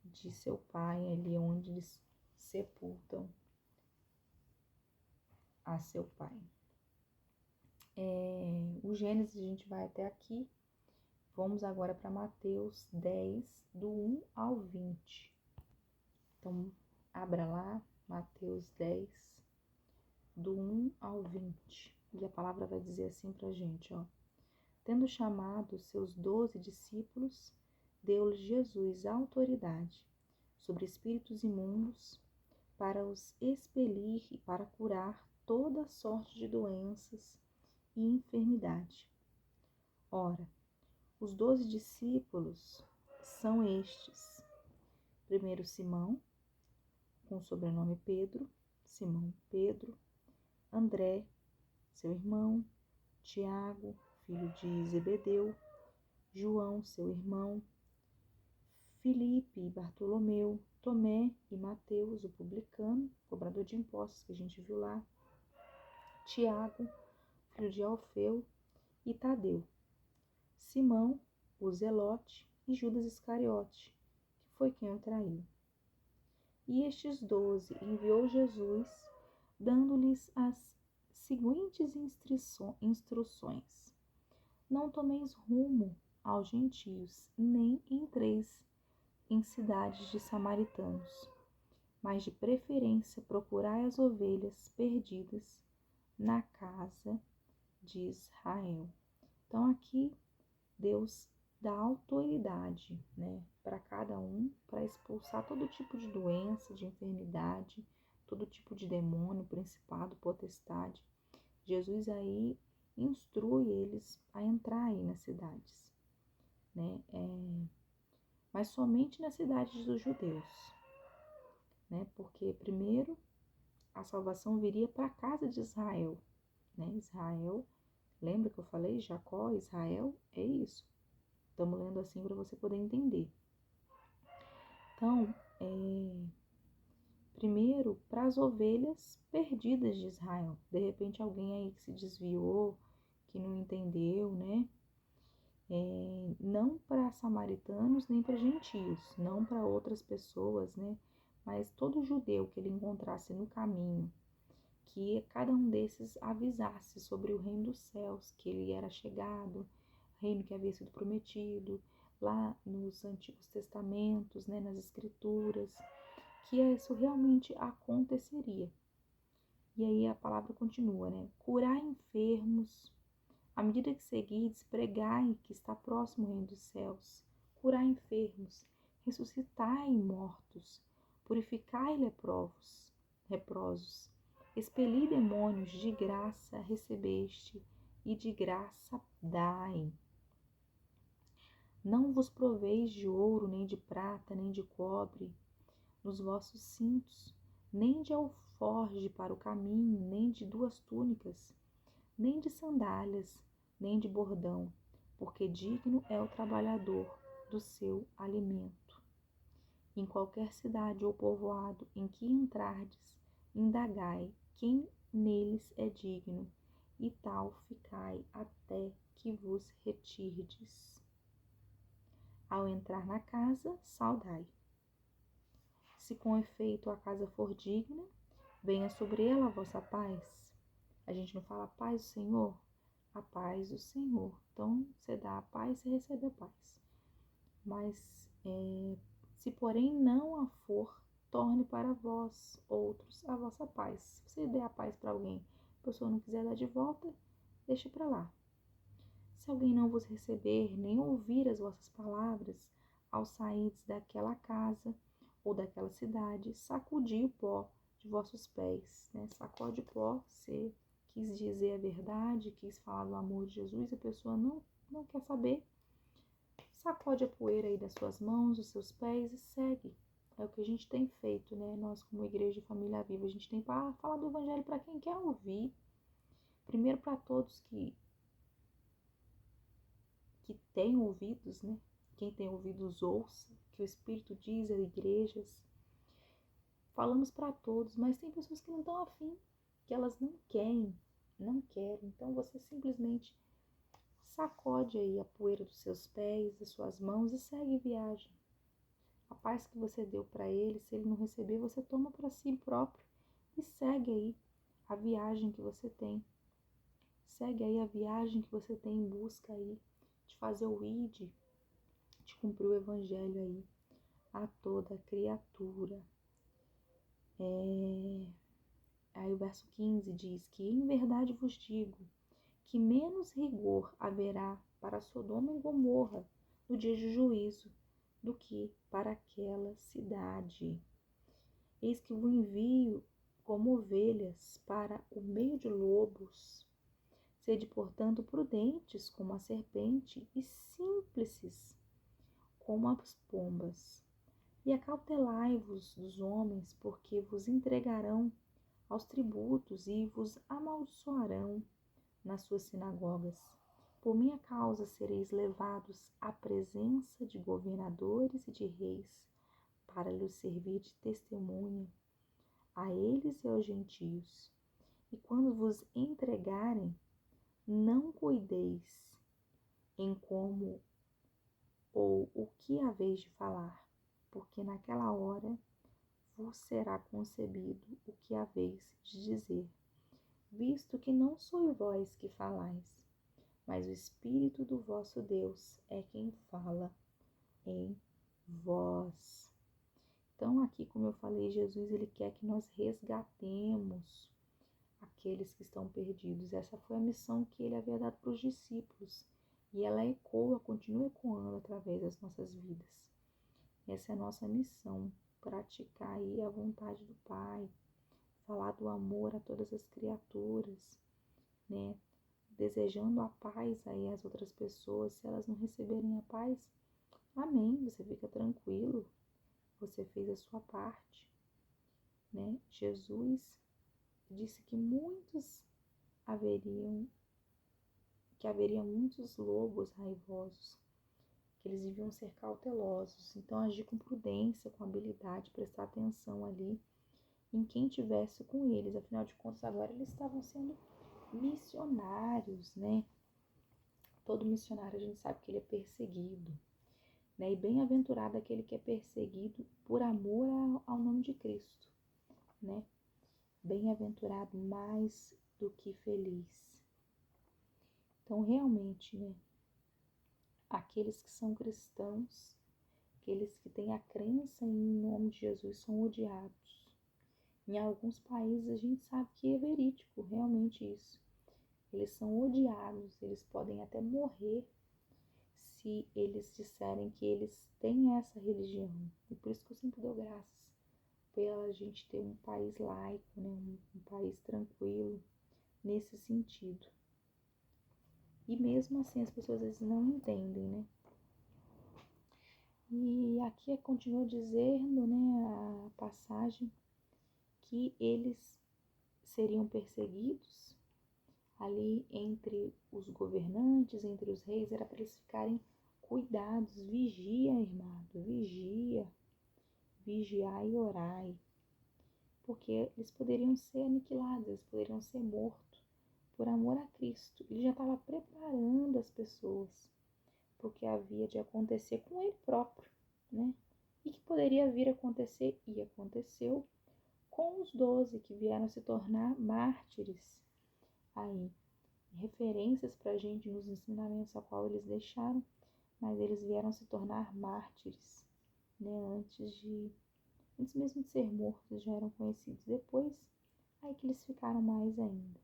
de seu pai, ali onde eles sepultam a seu pai. O Gênesis a gente vai até aqui. Vamos agora para Mateus 10, do 1 ao 20. Então, abra lá, Mateus 10, do 1 ao 20. E a palavra vai dizer assim pra gente, ó. Tendo chamado os seus 12 discípulos, deu-lhes Jesus autoridade sobre espíritos imundos para os expelir e para curar toda sorte de doenças e enfermidade. Ora, os 12 discípulos são estes. Primeiro Simão, com o sobrenome Pedro, Simão Pedro, André, seu irmão, Tiago, filho de Zebedeu, João, seu irmão, Filipe e Bartolomeu, Tomé e Mateus, o publicano, cobrador de impostos que a gente viu lá, Tiago, filho de Alfeu, e Tadeu, Simão, o Zelote, e Judas Iscariote, que foi quem o traiu. E estes 12 enviou Jesus, dando-lhes as seguintes instruções: não tomeis rumo aos gentios, nem entreis em cidades de samaritanos, mas de preferência procurai as ovelhas perdidas na casa de Israel. Então aqui Deus dá autoridade, né, para cada um, para expulsar todo tipo de doença, de enfermidade, todo tipo de demônio, principado, potestade. Jesus aí instrui eles a entrar aí nas cidades, né, mas somente nas cidades dos judeus, né, porque primeiro a salvação viria para a casa de Israel, né, Israel, lembra que eu falei, Jacó, Israel, é isso. Estamos lendo assim para você poder entender. Então, primeiro, para as ovelhas perdidas de Israel. De repente, alguém aí que se desviou, que não entendeu, né? Não para samaritanos nem para gentios, não para outras pessoas, né? Mas todo judeu que ele encontrasse no caminho, que cada um desses avisasse sobre o reino dos céus, que ele era chegado, reino que havia sido prometido, lá nos Antigos Testamentos, né, nas Escrituras, que isso realmente aconteceria. E aí a palavra continua, né? Curai enfermos, à medida que seguides, pregai que está próximo o reino dos céus. Curai enfermos, ressuscitai mortos, purificai leprosos, expeli demônios, de graça recebeste, e de graça dai. Não vos proveis de ouro, nem de prata, nem de cobre nos vossos cintos, nem de alforje para o caminho, nem de 2 túnicas, nem de sandálias, nem de bordão, porque digno é o trabalhador do seu alimento. Em qualquer cidade ou povoado em que entrardes, indagai quem neles é digno, e tal ficai até que vos retirdes. Ao entrar na casa, saudai. Se com efeito a casa for digna, venha sobre ela a vossa paz. A gente não fala a paz do Senhor? A paz do Senhor. Então, você dá a paz, você recebe a paz. Mas, se porém não a for, torne para vós outros a vossa paz. Se você der a paz para alguém, a pessoa não quiser dar de volta, deixa para lá. Se alguém não vos receber, nem ouvir as vossas palavras, ao sairdes daquela casa ou daquela cidade, sacudi o pó de vossos pés. Né? Sacode o pó, você quis dizer a verdade, quis falar do amor de Jesus, a pessoa não quer saber. Sacode a poeira aí das suas mãos, dos seus pés e segue. É o que a gente tem feito, né? Nós, como Igreja Família Viva, a gente tem para falar do Evangelho para quem quer ouvir. Primeiro para todos que têm ouvidos, né? Quem tem ouvidos ouça, que o Espírito diz às igrejas. Falamos para todos, mas tem pessoas que não estão afim, que elas não querem. Então você simplesmente sacode aí a poeira dos seus pés, das suas mãos e segue viagem. A paz que você deu para ele, se ele não receber, você toma para si próprio e segue aí a viagem que você tem. Segue aí a viagem que você tem em busca aí de fazer o ID, de cumprir o evangelho aí a toda criatura. Aí o verso 15 diz que em verdade vos digo que menos rigor haverá para Sodoma e Gomorra no dia de juízo do que para aquela cidade. Eis que vos envio como ovelhas para o meio de lobos. Sede, portanto, prudentes como a serpente e simples como as pombas. E acautelai-vos dos homens, porque vos entregarão aos tributos e vos amaldiçoarão nas suas sinagogas. Por minha causa sereis levados à presença de governadores e de reis, para lhes servir de testemunha a eles e aos gentios. E quando vos entregarem, não cuideis em como ou o que haveis de falar, porque naquela hora vos será concebido o que haveis de dizer, visto que não sois vós que falais, mas o Espírito do vosso Deus é quem fala em vós. Então aqui, como eu falei, Jesus ele quer que nós resgatemos aqueles que estão perdidos. Essa foi a missão que ele havia dado para os discípulos. E ela ecoa, continua ecoando através das nossas vidas. Essa é a nossa missão, praticar aí a vontade do Pai, falar do amor a todas as criaturas, né? Desejando a paz aí às outras pessoas. Se elas não receberem a paz, amém, você fica tranquilo, você fez a sua parte, né? Jesus disse que haveria muitos lobos raivosos, que eles deviam ser cautelosos, então agir com prudência, com habilidade, prestar atenção ali em quem tivesse com eles. Afinal de contas, agora eles estavam sendo missionários, né? Todo missionário a gente sabe que ele é perseguido, né? E bem-aventurado aquele que é perseguido por amor ao nome de Cristo, né? Bem-aventurado mais do que feliz. Então, realmente, né? Aqueles que são cristãos, aqueles que têm a crença em nome de Jesus são odiados. Em alguns países a gente sabe que é verídico, realmente isso. Eles são odiados, eles podem até morrer se eles disserem que eles têm essa religião. E por isso que eu sempre dou graças pela gente ter um país laico, né? Um país tranquilo nesse sentido. E mesmo assim as pessoas às vezes não entendem, né? E aqui continua dizendo, né, a passagem, que eles seriam perseguidos ali entre os governantes, entre os reis, era para eles ficarem cuidados, vigia, irmão, vigia, vigiai e orai, porque eles poderiam ser aniquilados, eles poderiam ser mortos por amor a Cristo. Ele já estava preparando as pessoas porque havia de acontecer com ele próprio, né? E que poderia vir a acontecer, e aconteceu com os 12 que vieram se tornar mártires aí referências para a gente nos ensinamentos a qual eles deixaram, mas eles vieram se tornar mártires, né? Antes mesmo de ser mortos, já eram conhecidos. Depois, aí que eles ficaram mais ainda.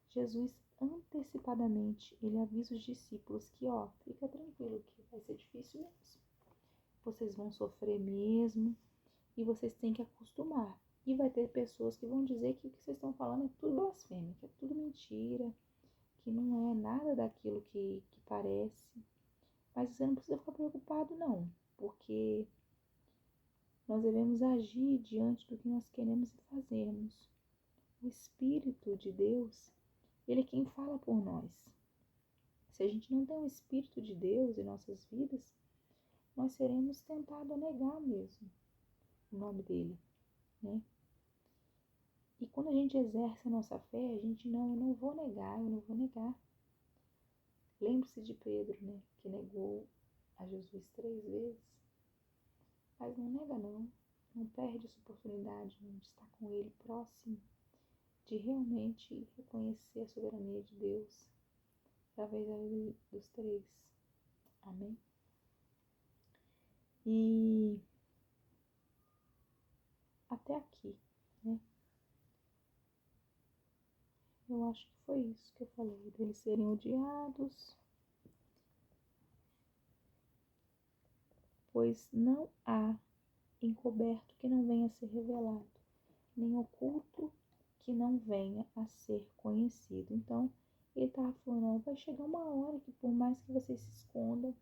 Jesus, antecipadamente, ele avisa os discípulos que, fica tranquilo que vai ser difícil mesmo. Vocês vão sofrer mesmo e vocês têm que acostumar. E vai ter pessoas que vão dizer que o que vocês estão falando é tudo blasfêmia, que é tudo mentira, que não é nada daquilo que parece. Mas você não precisa ficar preocupado, não, porque nós devemos agir diante do que nós queremos e fazermos. O Espírito de Deus, ele é quem fala por nós. Se a gente não tem o Espírito de Deus em nossas vidas, nós seremos tentados a negar mesmo o nome dele, né? E quando a gente exerce a nossa fé, a gente eu não vou negar. Lembre-se de Pedro, né? Que negou a Jesus 3 vezes. Mas não nega não. Não perde essa oportunidade de estar com ele próximo, de realmente reconhecer a soberania de Deus através da vida dos 3. Amém? E até aqui, né? Eu acho que foi isso que eu falei, deles serem odiados, pois não há encoberto que não venha a ser revelado, nem oculto que não venha a ser conhecido. Então, ele estava falando, vai chegar uma hora que por mais que vocês se escondam,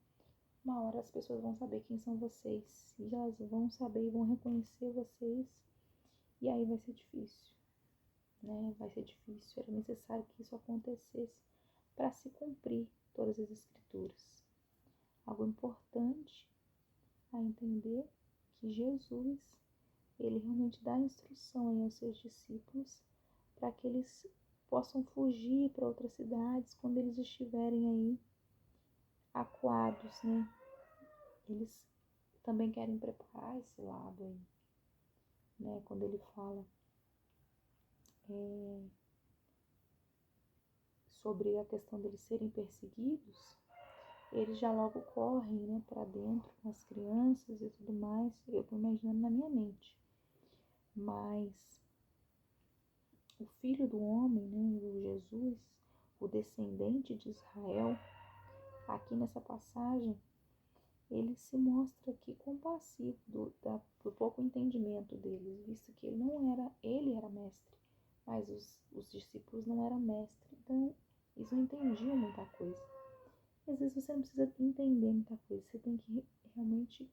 uma hora as pessoas vão saber quem são vocês, e elas vão saber e vão reconhecer vocês, e aí vai ser difícil, né? Vai ser difícil, era necessário que isso acontecesse para se cumprir todas as escrituras. Algo importante a entender que Jesus, ele realmente dá instrução aí aos seus discípulos para que eles possam fugir para outras cidades quando eles estiverem aí acuados, né? Eles também querem preparar esse lado aí, né? Quando ele fala sobre a questão deles serem perseguidos, eles já logo correm, né, para dentro com as crianças e tudo mais. Eu tô imaginando na minha mente. Mas o Filho do Homem, né, o Jesus, o descendente de Israel, aqui nessa passagem, ele se mostra aqui compassivo do pouco entendimento deles, visto que ele era mestre, mas os discípulos não eram mestres, então eles não entendiam muita coisa. Às vezes você não precisa entender muita coisa, você tem que realmente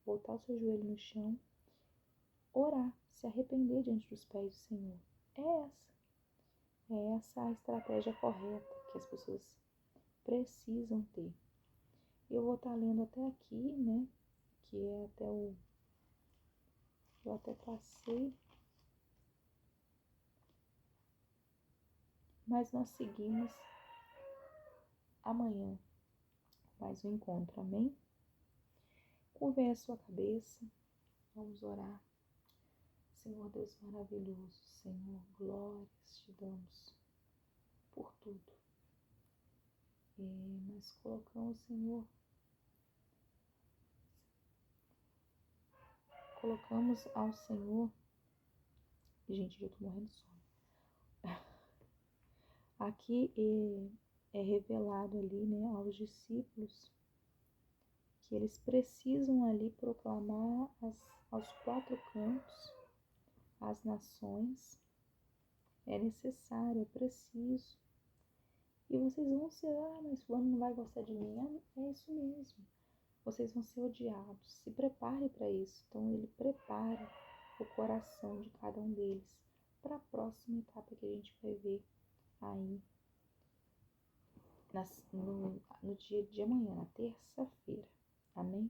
botar o seu joelho no chão, orar, se arrepender diante dos pés do Senhor. É essa a estratégia correta que as pessoas precisam ter. Eu vou estar lendo até aqui, né, que é até eu até passei, mas nós seguimos amanhã mais um encontro, amém? Curve a sua cabeça, vamos orar. Senhor Deus maravilhoso, Senhor, glórias te damos por tudo. E nós colocamos, Senhor, colocamos ao Senhor, gente, eu tô morrendo de sono. Aqui é revelado ali, né, aos discípulos que eles precisam ali proclamar aos 4 cantos, às nações. É necessário, é preciso. E vocês vão ser, mas fulano não vai gostar de mim. É isso mesmo. Vocês vão ser odiados. Se prepare para isso. Então ele prepara o coração de cada um deles para a próxima etapa que a gente vai ver aí no dia de amanhã, na terça-feira. Amém?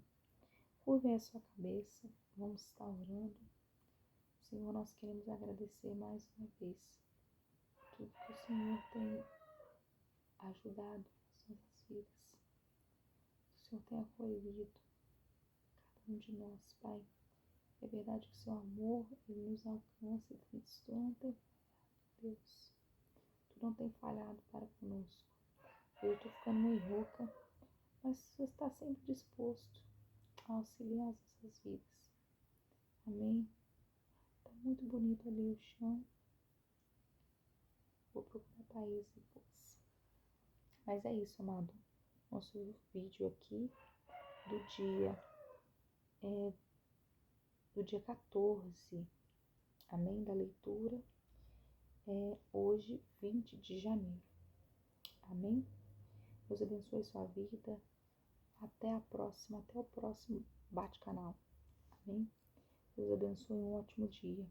Curve a sua cabeça. Vamos estar orando. Senhor, nós queremos agradecer mais uma vez tudo que o Senhor tem ajudado as nossas vidas. O Senhor tem acolhido cada um de nós, Pai. É verdade que o seu amor, ele nos alcança de distante, Deus. Tu não tem falhado para conosco. Eu estou ficando meio rouca, mas você está sempre disposto a auxiliar as nossas vidas. Amém? Tá muito bonito ali o chão. Vou procurar Thaís depois. Mas é isso, amado. Nosso vídeo aqui do dia 14, amém? Da leitura, hoje, 20 de janeiro. Amém? Deus abençoe sua vida. Até a próxima, até o próximo bate-canal. Amém? Deus abençoe, um ótimo dia.